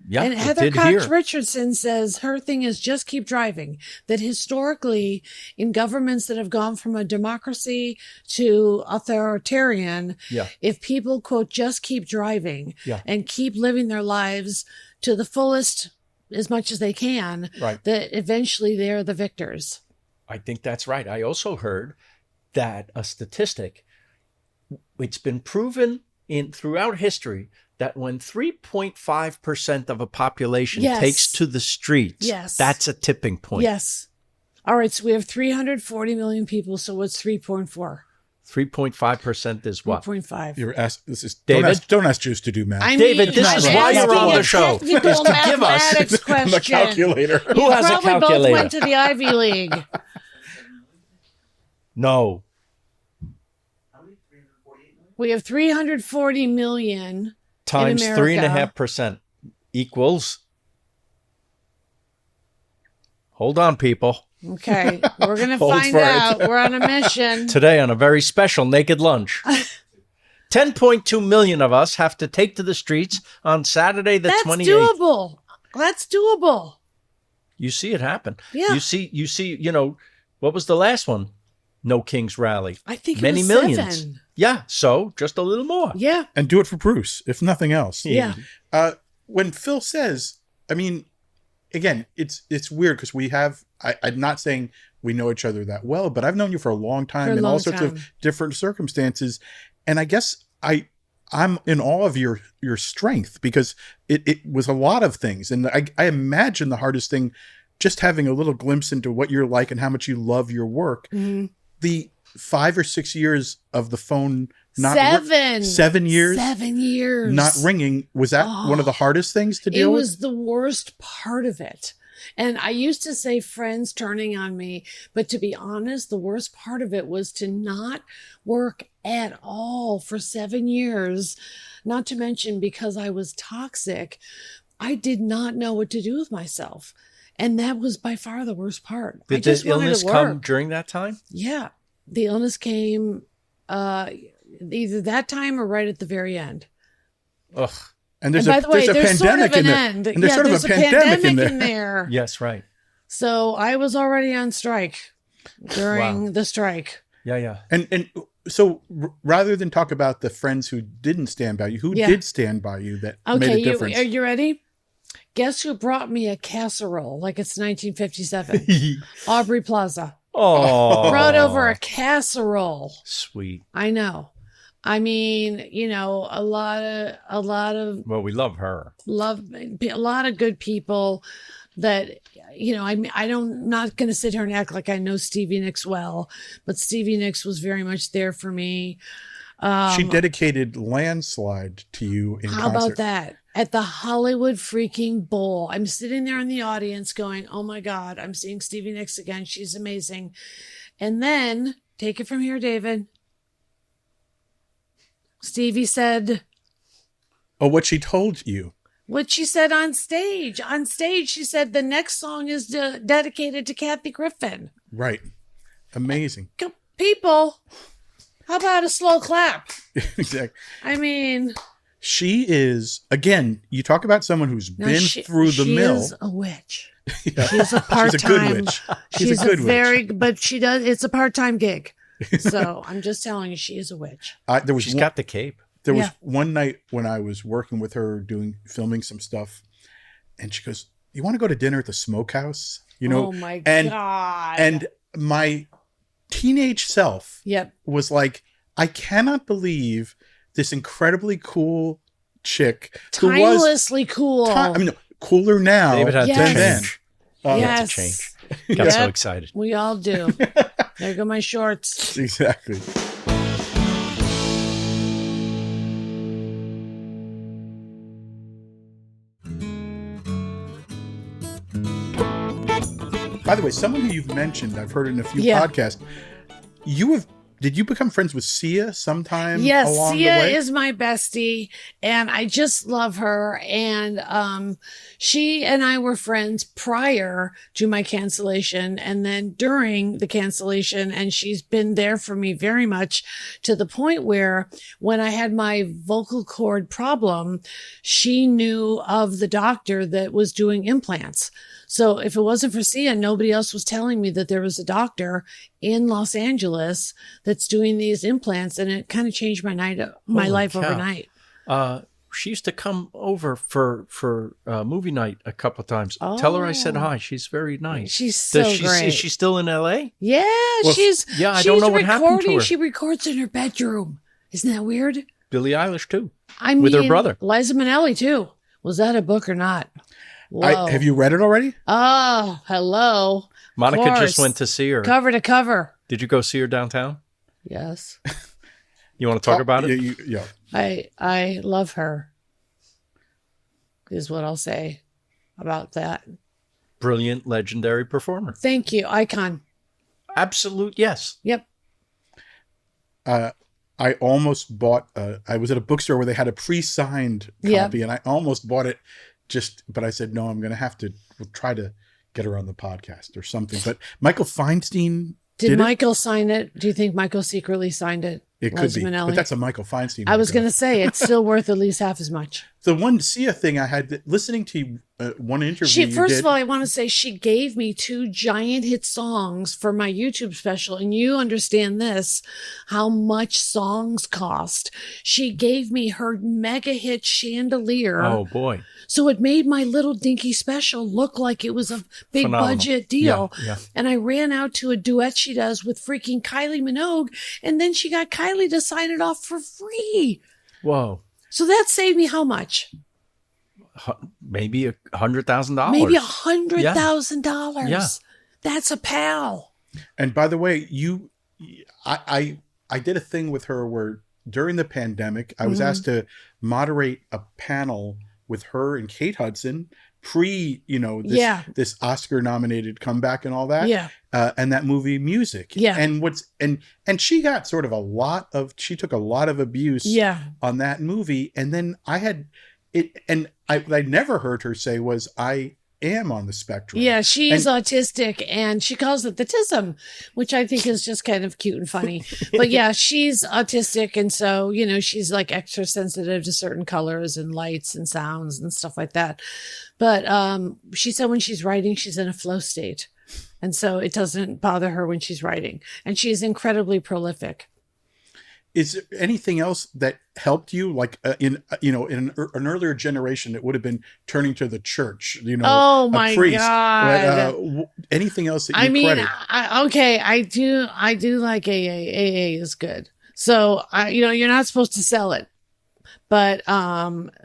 Yeah, and Heather Cox Richardson says her thing is just keep driving. That historically, in governments that have gone from a democracy to authoritarian, if people, quote, just keep driving and keep living their lives to the fullest as much as they can, that eventually they're the victors. I think that's right. I also heard that a statistic, it's been proven throughout history that when 3.5% of a population takes to the streets, that's a tipping point. Yes. All right. So we have 340 million people. So what's 3.4? 3.5% is what? 3.5. You're asked. This is David. Don't ask Juice to do math. David, this is why you're on the show. Is to give us the calculator. Who has a calculator? Probably both went to the Ivy League. No. We have 340 million times in America. 3.5% equals. Hold on, people. Okay, we're going to find out. We're on a mission. Today on a very special Naked Lunch. 10.2 million of us have to take to the streets on Saturday the 28th. That's doable. You see it happen. Yeah. You see, what was the last one? No King's Rally. I think many it was millions. 7. Yeah, so just a little more. Yeah. And do it for Bruce, if nothing else. Yeah. When Phil says, I mean, again, it's weird because we have, I'm not saying we know each other that well, but I've known you for a long time in all sorts of different circumstances. And I guess I'm in awe of your strength because it was a lot of things. And I imagine the hardest thing, just having a little glimpse into what you're like and how much you love your work. Mm-hmm. The 5 or 6 years of the phone not 7 years. 7 years. Not ringing. Was that one of the hardest things to deal with? It was the worst part of it. And I used to say friends turning on me, but to be honest, the worst part of it was to not work at all for 7 years. Not to mention because I was toxic, I did not know what to do with myself. And that was by far the worst part. I Did just the wanted illness to work. come during that time? Yeah. The illness came either that time or right at the very end. Ugh. And there's by the way, there's a there's sort pandemic of an in there. end. And there's sort of there's a pandemic in there. there. Yes, right. So I was already on strike during the strike. Yeah. And so rather than talk about the friends who didn't stand by you, who did stand by you that made a difference? Are you ready? Guess who brought me a casserole like it's 1957? Aubrey Plaza. Oh. Brought over a casserole. Sweet. I know. I mean, you know, a lot of Well, we love her. a lot of good people that, you know, I'm not going to sit here and act like I know Stevie Nicks well, but Stevie Nicks was very much there for me. She dedicated Landslide to you in How concert. about that? At the Hollywood freaking Bowl. I'm sitting there in the audience going, oh my God, I'm seeing Stevie Nicks again. She's amazing. And then, take it from here, David. Stevie said... Oh, what she told you. What she said on stage. On stage, she said the next song is dedicated to Kathy Griffin. Right. Amazing. People, how about a slow clap? Exactly. I mean... She is, again, you talk about someone who's been through the mill. She's a witch. Yeah. She's a part-time. She's a good witch. She's a good witch. But she does, it's a part-time gig. So I'm just telling you, she is a witch. She's got the cape. There was one night when I was working with her filming some stuff, and she goes, "You want to go to dinner at the Smokehouse?" You know, oh my God. And my teenage self was like, I cannot believe this incredibly cool chick timelessly cool. Cooler now David had than to then. change. Yes. To change. Got so excited. We all do. There go my shorts. Exactly. By the way, someone who you've mentioned, I've heard in a few podcasts, did you become friends with Sia sometime along the way? Sia is my bestie, and I just love her. And she and I were friends prior to my cancellation, and then during the cancellation, and she's been there for me very much, to the point where when I had my vocal cord problem, she knew of the doctor that was doing implants. So if it wasn't for Sia, nobody else was telling me that there was a doctor in Los Angeles that's doing these implants, and it kind of changed my life overnight. She used to come over for movie night a couple of times. Oh. Tell her I said hi. She's very nice. She's so great. Is she still in LA? Yeah, I don't know what happened to her. She records in her bedroom. Isn't that weird? Billie Eilish too. With her brother. Liza Minnelli too. Was that a book or not? Have you read it already? Oh, hello. Monica just went to see her. Cover to cover. Did you go see her downtown? Yes. You want to talk about it? Yeah. I love her, is what I'll say about that. Brilliant, legendary performer. Thank you. Icon. Absolute yes. Yep. I almost bought, I was at a bookstore where they had a pre-signed copy, and I almost bought it but I said, no, I'm going to have to try to get her on the podcast or something. But Michael Feinstein did Michael sign it? Do you think Michael secretly signed it? It could be, but that's a Michael Feinstein. I was going to say, it's still worth at least half as much. The one Sia thing I had, listening to one interview First of all, I want to say she gave me 2 giant hit songs for my YouTube special. And you understand this, how much songs cost. She gave me her mega hit Chandelier. Oh, boy. So it made my little dinky special look like it was a big budget deal. Yeah. And I ran out to a duet she does with freaking Kylie Minogue. And then she got Kylie to sign it off for free. Whoa. So that saved me how much? Maybe $100,000. Maybe $100,000. Yeah. That's a pal. And by the way, I did a thing with her where during the pandemic, I was asked to moderate a panel with her and Kate Hudson this Oscar nominated comeback and all that. Yeah. And that movie Music. Yeah. And she got sort of she took a lot of abuse Yeah. on that movie. And then I never heard her say was, I am on the spectrum. Yeah, she's autistic, and she calls it the tism, which I think is just kind of cute and funny. But yeah, she's autistic, and so, you know, she's like extra sensitive to certain colors and lights and sounds and stuff like that. But she said when she's writing, she's in a flow state, and so it doesn't bother her when she's writing, and she's incredibly prolific. Is there anything else that helped you, like in an earlier generation, it would have been turning to the church, Oh my a priest. God. But, anything else that you I mean, credit? I do like AA. AA is good. So you're not supposed to sell it, but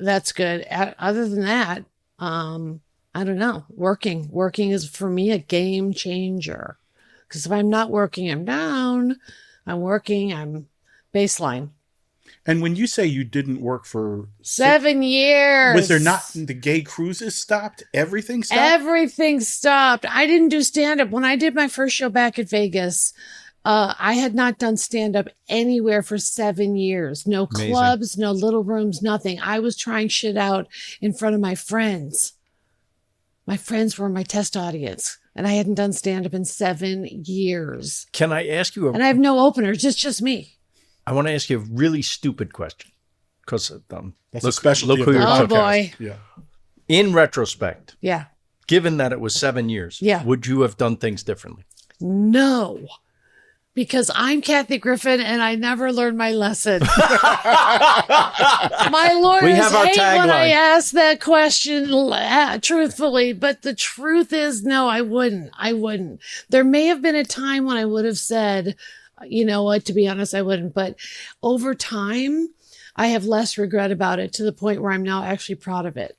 that's good. Other than that, I don't know. Working is for me a game changer, because if I'm not working, I'm down. I'm working, I'm baseline. And when you say you didn't work for 7 years, was there not, the gay cruises stopped? Everything stopped? Everything stopped. I didn't do stand up. When I did my first show back at Vegas, I had not done stand up anywhere for 7 years. No clubs, no little rooms, nothing. I was trying shit out in front of my friends. My friends were my test audience, and I hadn't done stand up in 7 years. Can I ask you and I have no openers. It's just me. I want to ask you a really stupid question, because that's a specialty. Look who you're oh boy! Yeah. In retrospect, yeah. Given that it was 7 years, yeah. would you have done things differently? No, because I'm Kathy Griffin and I never learned my lesson. My lawyers hate when I ask that question truthfully, but the truth is, no, I wouldn't. There may have been a time when I would have said, you know what, to be honest, I wouldn't. But over time, I have less regret about it, to the point where I'm now actually proud of it.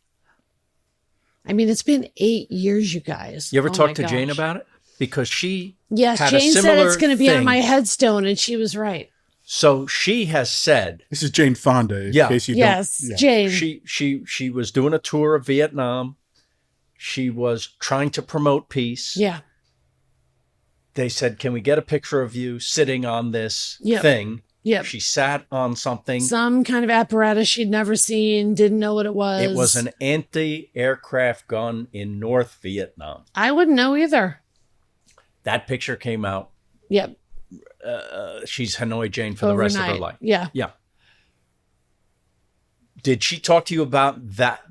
I mean, it's been 8 years, you guys. You ever talk to Jane about it? Because she Jane said it's going to be on my headstone, and she was right. So she has said, this is Jane Fonda. In case you don't. Jane. She was doing a tour of Vietnam. She was trying to promote peace. Yeah. They said, "Can we get a picture of you sitting on this thing?" Yep. She sat on something. Some kind of apparatus she'd never seen, didn't know what it was. It was an anti-aircraft gun in North Vietnam. I wouldn't know either. That picture came out. Yep. She's Hanoi Jane for the rest of her life. Yeah. Yeah. Did she talk to you about that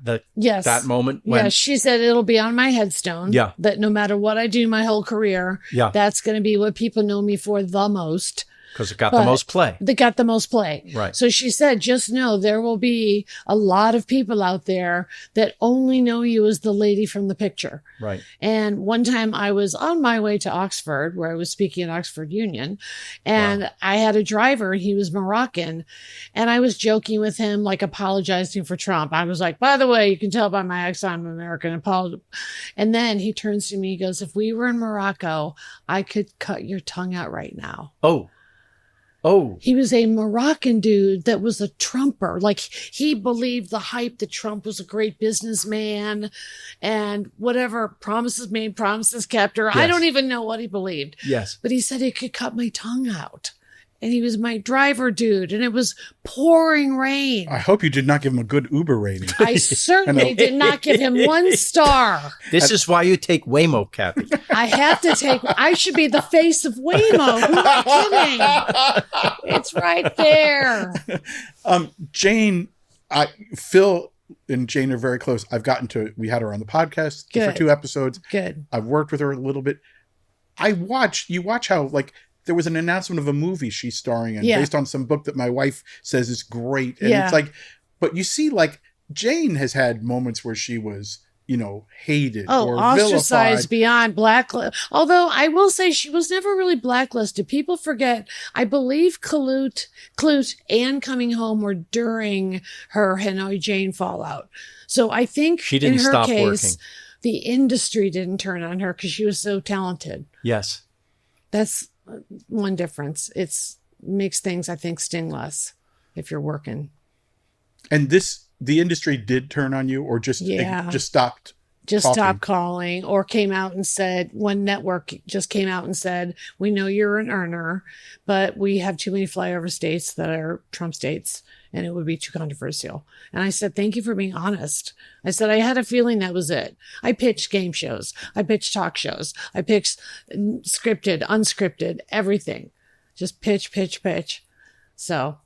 moment? Yeah, she said it'll be on my headstone. Yeah. That no matter what I do my whole career, that's going to be what people know me for the most. Because it got the most play. They got the most play. Right. So she said, just know there will be a lot of people out there that only know you as the lady from the picture. Right. And one time I was on my way to Oxford, where I was speaking at Oxford Union, and I had a driver, and he was Moroccan, and I was joking with him, like apologizing for Trump. I was like, by the way, you can tell by my accent I'm American. And then he turns to me, he goes, if we were in Morocco, I could cut your tongue out right now. Oh. He was a Moroccan dude that was a Trumper. Like, he believed the hype that Trump was a great businessman and whatever, promises made, promises kept, or I don't even know what he believed. Yes. But he said he could cut my tongue out. And he was my driver dude, and it was pouring rain. I hope you did not give him a good Uber rating. I certainly did not give him 1 star. This is why you take Waymo, Kathy. I should be the face of Waymo. Who am I kidding? It's right there. Jane, Phil and Jane are very close. We had her on the podcast for 2 episodes. Good. I've worked with her a little bit. You watch how, like, there was an announcement of a movie she's starring in based on some book that my wife says is great. And it's like, but you see, like, Jane has had moments where she was, hated or ostracized vilified. beyond blacklist. Although I will say she was never really blacklisted. People forget, I believe Clute and Coming Home were during her Hanoi Jane fallout. So I think she didn't in her stop case, working. The industry didn't turn on her because she was so talented. Yes. That's one difference. It makes things, I think, sting less if you're working. And the industry did turn on you, or just stopped just talking. stopped calling, or came out and said, one network just came out and said, we know you're an earner, but we have too many flyover states that are Trump states, and it would be too controversial. And I said, thank you for being honest. I said, I had a feeling that was it. I pitched game shows. I pitched talk shows. I pitched scripted, unscripted, everything. Just pitch. So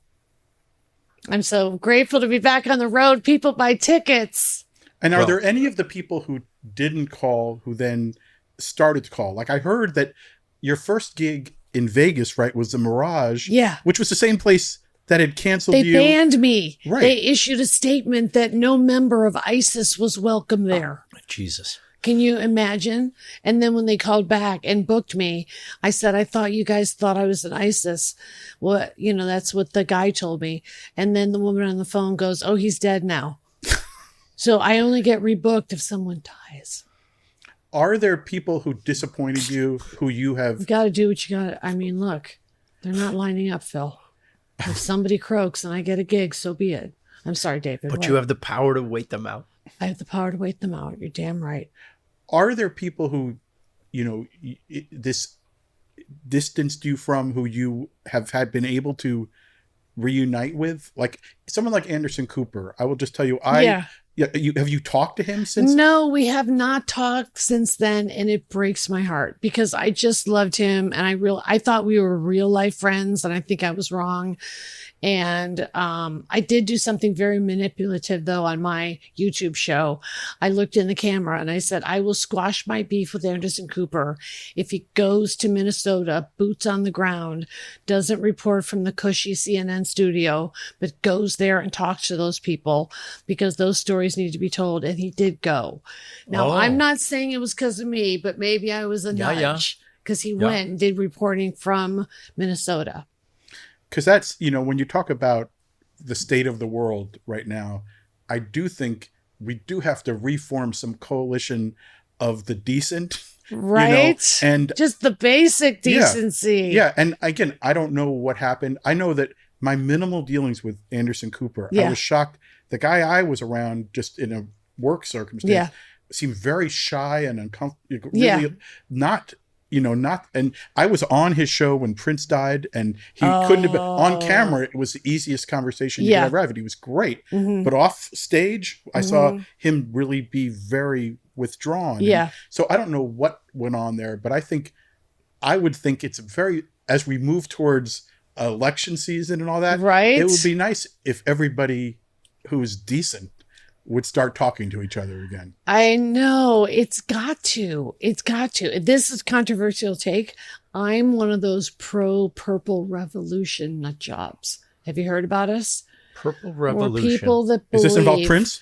I'm so grateful to be back on the road. People buy tickets. And are there any of the people who didn't call who then started to call? Like, I heard that your first gig in Vegas, right, was the Mirage. Yeah. Which was the same place that had canceled They you. banned me. Right. They issued a statement that no member of ISIS was welcome there. Jesus. Can you imagine? And then when they called back and booked me, I said, I thought you guys thought I was an ISIS. Well, that's what the guy told me. And then the woman on the phone goes, oh, he's dead now. So I only get rebooked if someone dies. Are there people who disappointed you who you have? You got to do what you got. I mean, look, they're not lining up, Phil. If somebody croaks and I get a gig, so be it. I'm sorry, David. But what? you have the power to wait them out. I have the power to wait them out. You're damn right. Are there people who, this distanced you from, who you have been able to reunite with? Like someone like Anderson Cooper. I will just tell you, have you talked to him since? No, we have not talked since then, and it breaks my heart because I just loved him, and I thought we were real life friends, and I think I was wrong. And I did do something very manipulative, though, on my YouTube show. I looked in the camera and I said, I will squash my beef with Anderson Cooper if he goes to Minnesota, boots on the ground, doesn't report from the cushy CNN studio, but goes there and talks to those people because those stories need to be told. And he did go. Now, I'm not saying it was because of me, but maybe I was a nudge because he went and did reporting from Minnesota. Because that's, when you talk about the state of the world right now, I do think we do have to reform some coalition of the decent. Right. And just the basic decency. Yeah. And again, I don't know what happened. I know that my minimal dealings with Anderson Cooper, I was shocked. The guy I was around just in a work circumstance seemed very shy and uncomfortable. Really not. And I was on his show when Prince died, and he couldn't have been on camera. It was the easiest conversation you could ever have. And he was great. Mm-hmm. But off stage, I saw him really be very withdrawn. Yeah. And so I don't know what went on there, but I would think it's as we move towards election season and all that, right? It would be nice if everybody who's decent would start talking to each other again. I know. It's got to. This is controversial take. I'm one of those pro-purple revolution nut jobs. Have you heard about us? Purple revolution. We're people that believe... Does this involve Prince?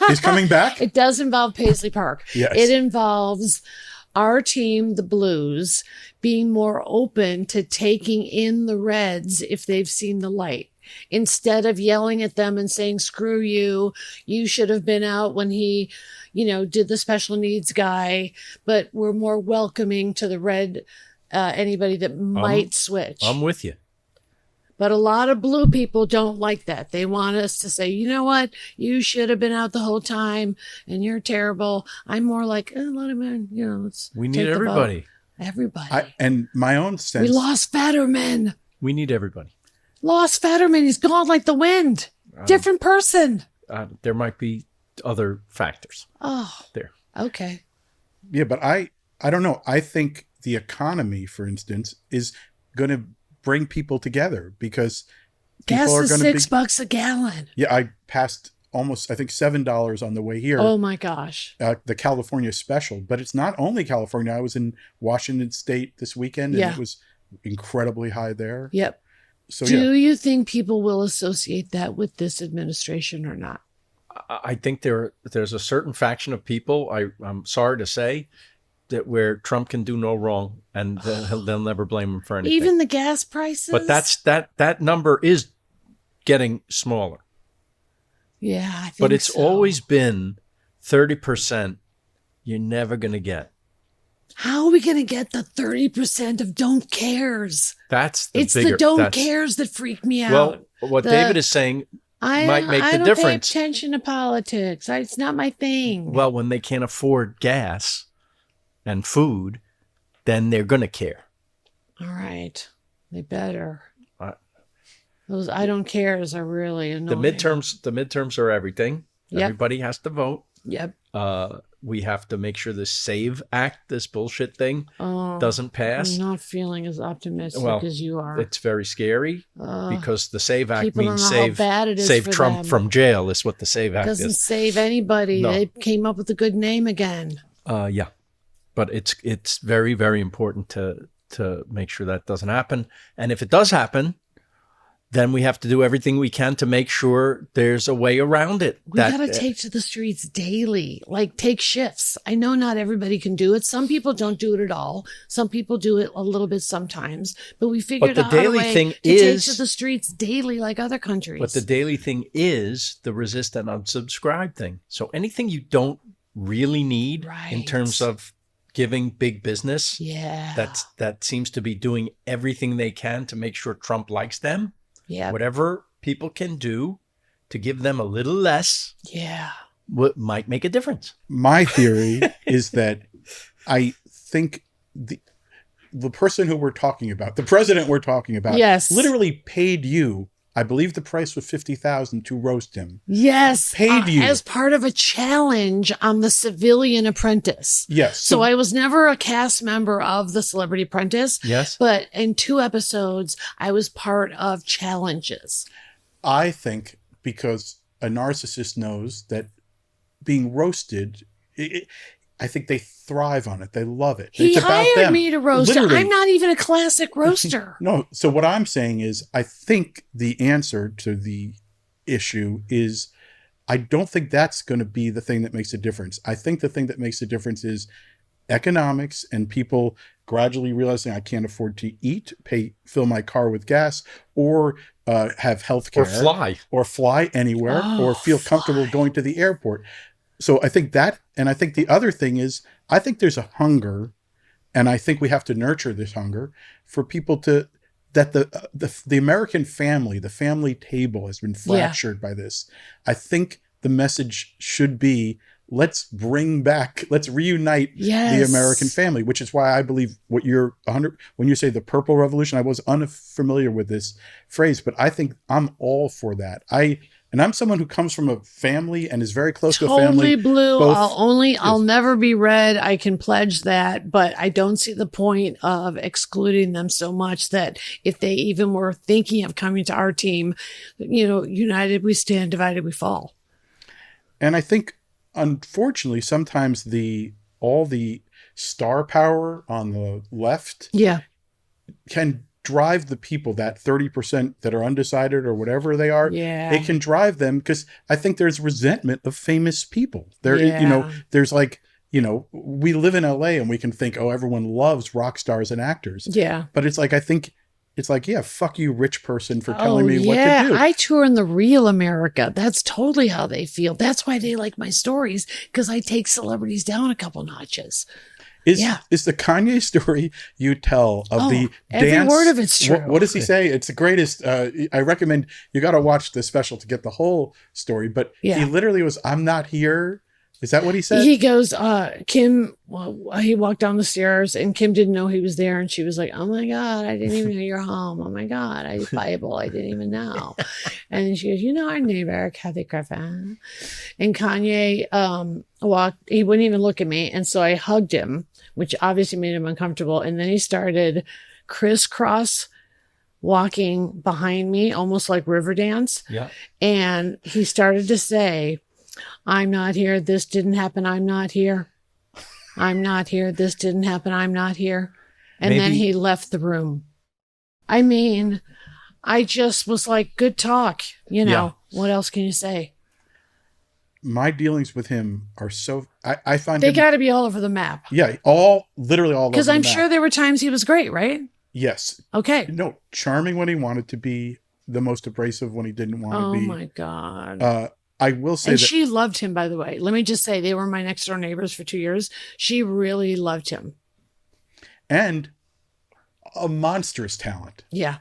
He's coming back? It does involve Paisley Park. Yes. It involves our team, the Blues, being more open to taking in the Reds if they've seen the light. Instead of yelling at them and saying, screw you, you should have been out when he, did the special needs guy. But we're more welcoming to the red, anybody that might switch. I'm with you. But a lot of blue people don't like that. They want us to say, you know what? You should have been out the whole time and you're terrible. I'm more like, let him in, we need everybody. Everybody. And my own sense. We lost Fetterman. We need everybody. Lost Fetterman. He's gone like the wind. Different person. There might be other factors. Oh, there. Okay. Yeah, but I don't know. I think the economy, for instance, is going to bring people together because gas people are is going to $6 a gallon. Yeah, I passed almost, I think, $7 on the way here. Oh my gosh. The California special, but it's not only California. I was in Washington State this weekend and it was incredibly high there. Yep. So, do you think people will associate that with this administration or not? I think there's a certain faction of people, I'm sorry to say, that where Trump can do no wrong and they'll never blame him for anything. Even the gas prices? But that number is getting smaller. Yeah, I think But it's so. always been 30% you're never going to get. How are we going to get the 30% of don't cares? That's the don't cares that freak me out. Well, what David is saying, might make the don't difference. pay attention to politics. It's not my thing. Well, when they can't afford gas and food, then they're going to care. All right. They better. Uh, Those I don't cares are really annoying. The midterms are everything. Yep. Everybody has to vote. Yep. We have to make sure the SAVE Act, this bullshit thing, doesn't pass. I'm not feeling as optimistic as you are. It's very scary because the SAVE Act people means don't know how bad it is save for Trump them. from jail is what the SAVE Act Doesn't is. save anybody. No. They came up with a good name again. Yeah, but it's very, very important to make sure that doesn't happen. And if it does happen, then we have to do everything we can to make sure there's a way around it. We got to take to the streets daily, like take shifts. I know not everybody can do it. Some people don't do it at all. Some people do it a little bit sometimes, but we figured out a way to take to the streets daily like other countries. But the daily thing is the resist and unsubscribe thing. So anything you don't really need in terms of giving big business, that seems to be doing everything they can to make sure Trump likes them. Yeah. Whatever people can do to give them a little less might make a difference. My theory is that I think the person who we're talking about, the president we're talking about, literally paid you. I believe the price was $50,000 to roast him. Yes. Paid you. As part of a challenge on The Civilian Apprentice. Yes. So I was never a cast member of The Celebrity Apprentice. Yes. But in 2 episodes, I was part of challenges. I think because a narcissist knows that being roasted, I think they thrive on it. They love it. He it's about hired them. me to roast. Literally. I'm not even a classic roaster. No. So what I'm saying is, I think the answer to the issue is, I don't think that's going to be the thing that makes a difference. I think the thing that makes a difference is economics and people gradually realizing I can't afford to eat, fill my car with gas, or have health care. Or fly anywhere, or feel comfortable going to the airport. So I think that, and I think the other thing is, I think there's a hunger, and I think we have to nurture this hunger for people that the American family, the family table has been fractured by this. I think the message should be, let's reunite the American family, which is why I believe when you say the Purple Revolution, I was unfamiliar with this phrase, but I think I'm all for that. And I'm someone who comes from a family and is very close to a family. Totally blue. I'll never be red. I can pledge that, but I don't see the point of excluding them so much that if they even were thinking of coming to our team, united we stand, divided we fall. And I think, unfortunately, sometimes all the star power on the left can drive the people, that 30% that are undecided or whatever they are. It can drive them, because I think there's resentment of famous people. There's we live in LA and we can think, oh, everyone loves rock stars and actors. But it's like, I think it's like, fuck you, rich person, for telling me what to do. I tour in the real America. That's totally how they feel. That's why they like my stories, because I take celebrities down a couple notches. Is the Kanye story you tell of the every dance? Word of it's true. What does he say? It's the greatest. I recommend you got to watch the special to get the whole story. But he literally was, I'm not here. Is that what he said? He goes, Kim, he walked down the stairs and Kim didn't know he was there. And she was like, oh my God, I didn't even know you're home. Oh my God, Bible, I didn't even know. And she goes, our neighbor, Kathy Griffin. And Kanye he wouldn't even look at me. And so I hugged him, which obviously made him uncomfortable. And then he started crisscross walking behind me, almost like river dance. Yeah. And he started to say, I'm not here. This didn't happen. I'm not here. I'm not here. This didn't happen. I'm not here. And then he left the room. I mean, I just was like, good talk. What else can you say? My dealings with him are so, I find they got to be all over the map. Yeah, literally all over the map. Because I'm sure there were times he was great, right? Yes. Okay. No, charming when he wanted to be, the most abrasive when he didn't want to be. Oh my God. I will say and that she loved him, by the way. Let me just say, they were my next door neighbors for 2 years. She really loved him. And a monstrous talent. Yeah.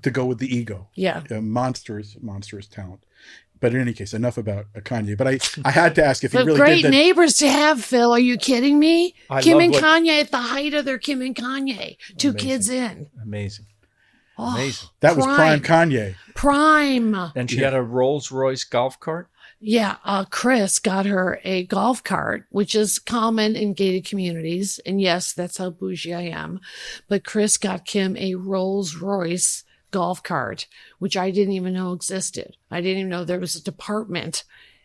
to go with the ego. Yeah. Monstrous talent. But in any case, enough about Kanye. But I had to ask if he But really great did that. neighbors to have, Phil. Are you kidding me? Kim love and what- Kanye at the height of their Kim and Kanye. Two Amazing. kids in. Amazing. Oh, Amazing. That was prime Kanye. Prime. And she had a Rolls Royce golf cart. Yeah, Chris got her a golf cart, which is common in gated communities. And yes, that's how bougie I am. But Chris got Kim a Rolls Royce golf cart, which I didn't even know existed. I didn't even know there was a department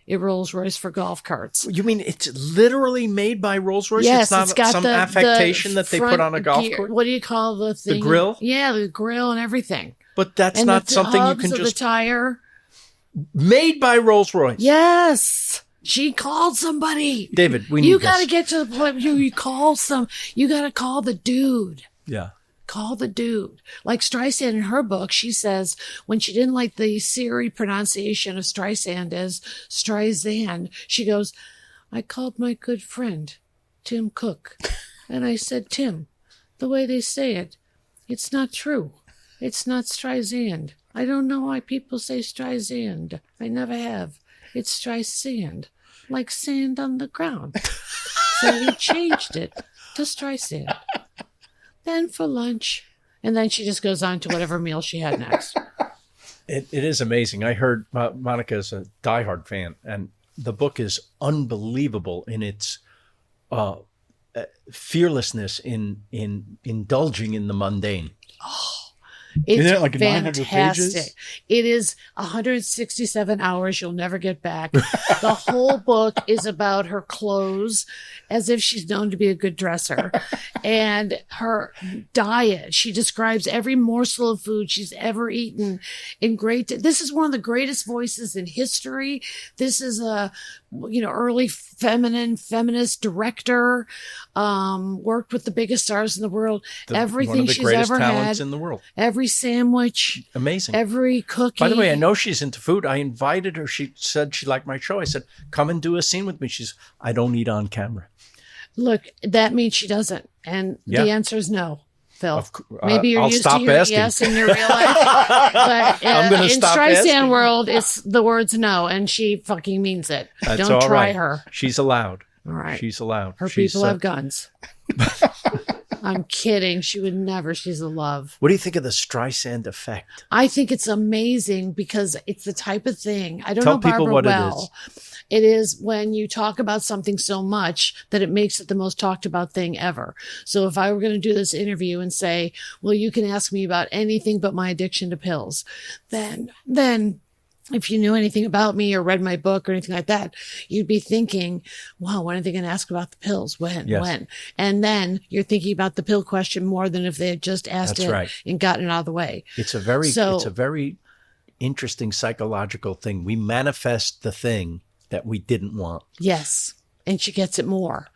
at Rolls Royce for golf carts. You mean it's literally made by Rolls Royce? Yes, it's it's not got some the affectation that they put front on a golf gear. cart? What do you call the thing? grill? Yeah, the grill and everything. But that's And not the something you hubs can of just... the tire. Made by Rolls Royce. Yes. She called somebody. David, we need You this. got to get to the point where you call you got to call the dude. Yeah. Call the dude. Like Streisand in her book, she says when she didn't like the Siri pronunciation of Streisand as Streisand, she goes, I called my good friend, Tim Cook. And I said, Tim, the way they say it, it's not true. It's not Streisand. I don't know why people say Streisand. I never have. It's Streisand, like sand on the ground. So he changed it to Streisand. Then for lunch. And then she just goes on to whatever meal she had next. It is amazing. I heard Monica is a diehard fan, and the book is unbelievable in its fearlessness in indulging in the mundane. It's Isn't it like 900 fantastic. pages? It is 167 hours you'll never get back. The whole book is about her clothes, as if she's known to be a good dresser, and her diet. She describes every morsel of food she's ever eaten in this is one of the greatest voices in history. This is a, early feminist director, worked with the biggest stars in the world. Everything one of the she's greatest ever talents had, in the world. every sandwich, Amazing. every cookie. By the way, I know she's into food. I invited her. She said she liked my show. I said, come and do a scene with me. She's, I don't eat on camera. Look, that means she doesn't. And Yeah. the answer is no, Phil. Maybe you're I'll used stop to hearing asking. yes in your real life. But I'm gonna in stop Streisand asking. world, it's the words no, and she fucking means it. That's Don't all try right. her. She's allowed. All right. She's allowed. Her She's, people have guns. I'm kidding. She would never. She's a love. What do you think of the Streisand effect? I think it's amazing because it's the type of thing. I don't Tell know Barbara people what it well. It is when you talk about something so much that it makes it the most talked about thing ever. So if I were going to do this interview and say, well, you can ask me about anything but my addiction to pills, then if you knew anything about me or read my book or anything like that, you'd be thinking, wow, when are they going to ask about the pills? When? Yes. When? And then you're thinking about the pill question more than if they had just asked That's it right. and gotten it out of the way. It's a very interesting psychological thing. We manifest the thing that we didn't want. Yes. And she gets it more.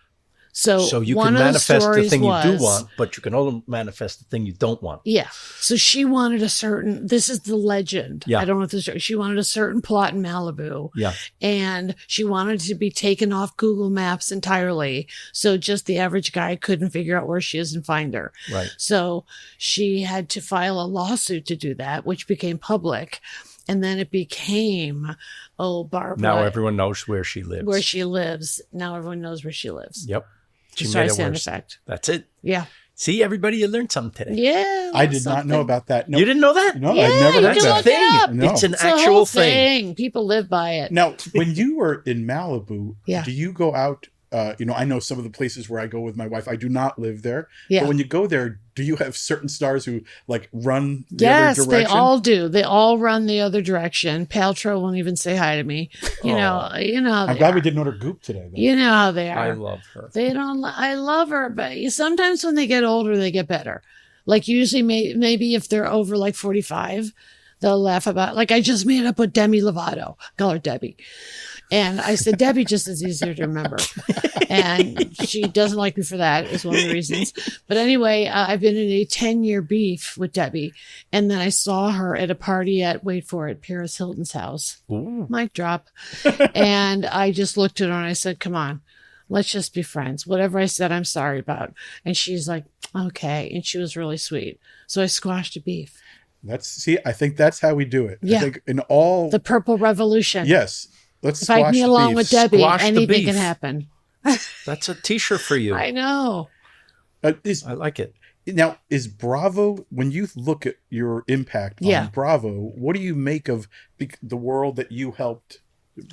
So you one can of the manifest the stories thing you do was- want, but you can only manifest the thing you don't want. Yeah. So she wanted this is the legend. Yeah. I don't know if this, she wanted a certain plot in Malibu. Yeah. And she wanted to be taken off Google Maps entirely. So just the average guy couldn't figure out where she is and find her. Right. So she had to file a lawsuit to do that, which became public. And then it became, Barbara. Now everyone knows where she lives. Where she lives. Now everyone knows where she lives. Yep. The She made it Streisand worse. effect. That's it. Yeah. See, everybody, you learned something today. Yeah. I did not know about that. No, You didn't know that? No, Yeah, I've never you heard can that. look it up. No. It's an It's a actual whole thing. People live by it. Now, when you were in Malibu, Yeah. do you go out? I know some of the places where I go with my wife. I do not live there. Yeah. But when you go there, do you have certain stars who like run the Yes, other they direction? all do. They all run the other direction. Paltrow won't even say hi to me. You know how I'm they glad are. we didn't order goop today. Though. You know how they I are. love her. They don't. I love her, but sometimes when they get older, they get better. Like usually, maybe if they're over like 45, they'll laugh about. Like I just made up with Demi Lovato. Call her Debbie. And I said, Debbie just is easier to remember. And she doesn't like me for that, is one of the reasons. But anyway, I've been in a 10-year beef with Debbie. And then I saw her at a party at, wait for it, Paris Hilton's house. Ooh. Mic drop. And I just looked at her and I said, come on, let's just be friends. Whatever I said, I'm sorry about. And she's like, okay. And she was really sweet. So I squashed a beef. I think that's how we do it. Yeah. I think in all The Purple Revolution. yes. Let's If I squash can get the along beef. with Debbie, Squash the anything beef. can happen. That's a T-shirt for you. I know. I like it. Now, is Bravo, when you look at your impact on Bravo, what do you make of the world that you helped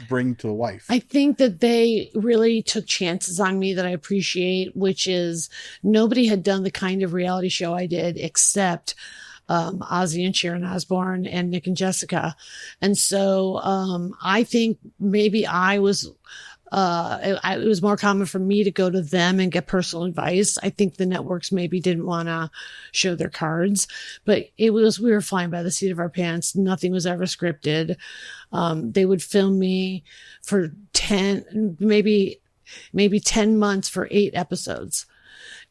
bring to life? I think that they really took chances on me that I appreciate, which is nobody had done the kind of reality show I did except Ozzy and Sharon Osbourne and Nick and Jessica. And so I think maybe it was more common for me to go to them and get personal advice. I think the networks maybe didn't want to show their cards, but we were flying by the seat of our pants. Nothing was ever scripted. They would film me for 10, maybe 10 months for 8 episodes.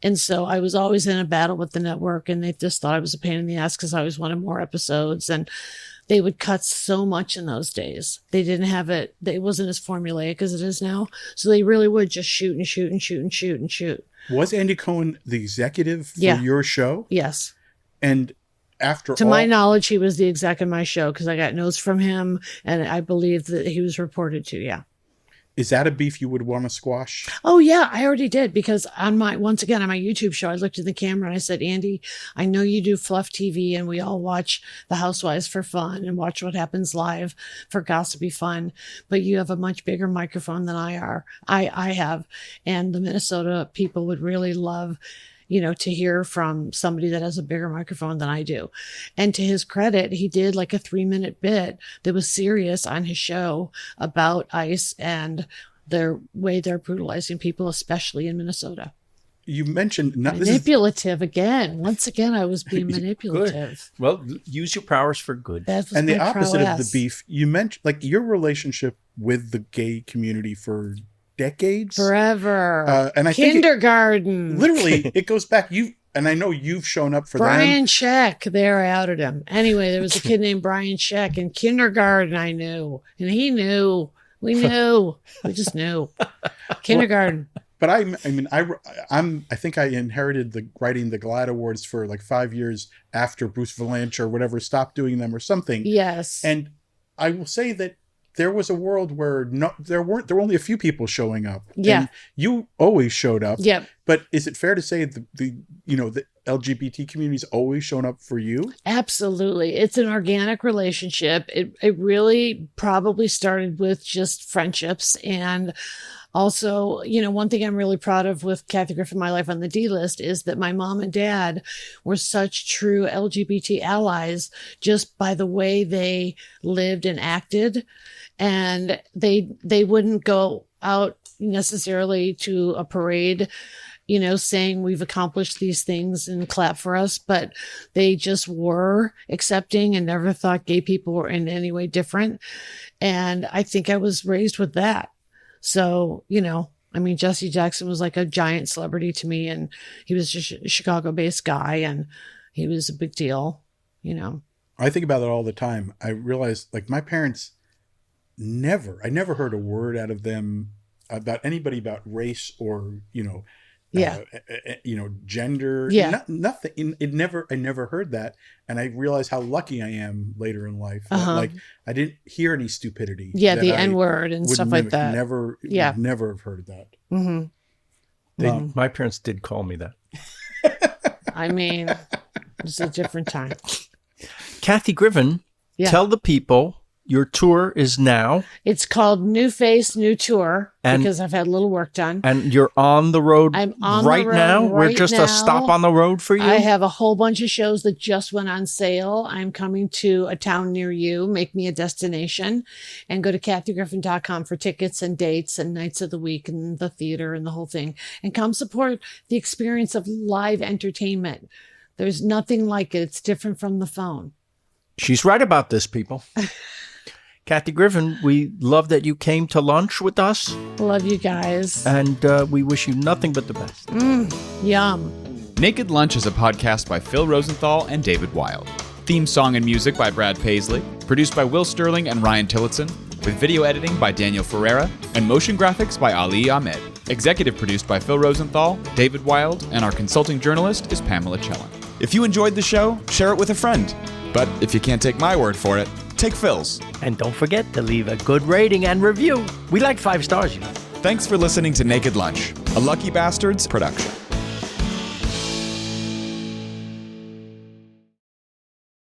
And so I was always in a battle with the network, and they just thought I was a pain in the ass because I always wanted more episodes. And they would cut so much in those days. They didn't have it. It wasn't as formulaic as it is now. So they really would just shoot and shoot and shoot and shoot and shoot. Was Andy Cohen the executive for your show? Yes. And to my knowledge, he was the exec in my show because I got notes from him, and I believe that he was reported to. Yeah. Is that a beef you would want to squash? Oh yeah, I already did, because once again on my YouTube show, I looked at the camera and I said, Andy, I know you do fluff TV and we all watch The Housewives for fun and watch What Happens Live for gossipy fun, but you have a much bigger microphone than I have, and the Minnesota people would really love to hear from somebody that has a bigger microphone than I do. And to his credit, he did like a 3-minute bit that was serious on his show about ICE and their way they're brutalizing people, especially in Minnesota. You mentioned manipulative again. Once again, I was being manipulative. Good. Well, use your powers for good. And the opposite of the beef, you mentioned like your relationship with the gay community for decades, forever, and I kindergarten. Think literally, it goes back. And I know you've shown up for Brian Scheck. There, I outed him. Anyway, there was a kid named Brian Scheck in kindergarten. I knew, and he knew. We knew. We just knew. Kindergarten. But I think I inherited writing the GLAAD Awards for like 5 years after Bruce Valanche or whatever stopped doing them or something. Yes. And I will say that there was a world where there were only a few people showing up. Yeah. And you always showed up. Yep. But is it fair to say the LGBT community's always shown up for you? Absolutely. It's an organic relationship. It really probably started with just friendships. And also, one thing I'm really proud of with Kathy Griffin, My Life on the D List, is that my mom and dad were such true LGBT allies just by the way they lived and acted. And they wouldn't go out necessarily to a parade, saying we've accomplished these things and clap for us, but they just were accepting and never thought gay people were in any way different. And I think I was raised with that. So, Jesse Jackson was like a giant celebrity to me, and he was just a Chicago-based guy, and he was a big deal, I think about it all the time. I realized, like, my parents I never heard a word out of them about anybody about race or, gender. Yeah. Nothing. I never heard that. And I realized how lucky I am later in life. Uh-huh. Like, I didn't hear any stupidity. Yeah, the N-word and stuff like that. Never have heard that. Mm-hmm. My parents did call me that. It's a different time. Kathy Griffin, tell the people your tour is now. It's called New Face, New Tour, because I've had a little work done. And you're on the road I'm on right the road now? right We're just now. a stop on the road for you? I have a whole bunch of shows that just went on sale. I'm coming to a town near you. Make me a destination. And go to kathygriffin.com for tickets and dates and nights of the week and the theater and the whole thing. And come support the experience of live entertainment. There's nothing like it. It's different from the phone. She's right about this, people. Kathy Griffin, we love that you came to lunch with us. Love you guys. And we wish you nothing but the best. Yum. Naked Lunch is a podcast by Phil Rosenthal and David Wild. Theme song and music by Brad Paisley. Produced by Will Sterling and Ryan Tillotson. With video editing by Daniel Ferreira. And motion graphics by Ali Ahmed. Executive produced by Phil Rosenthal, David Wild, and our consulting journalist is Pamela Chellan. If you enjoyed the show, share it with a friend. But if you can't take my word for it, take Phil's. And don't forget to leave a good rating and review. We like 5 stars, you know. Thanks for listening to Naked Lunch, a Lucky Bastards production.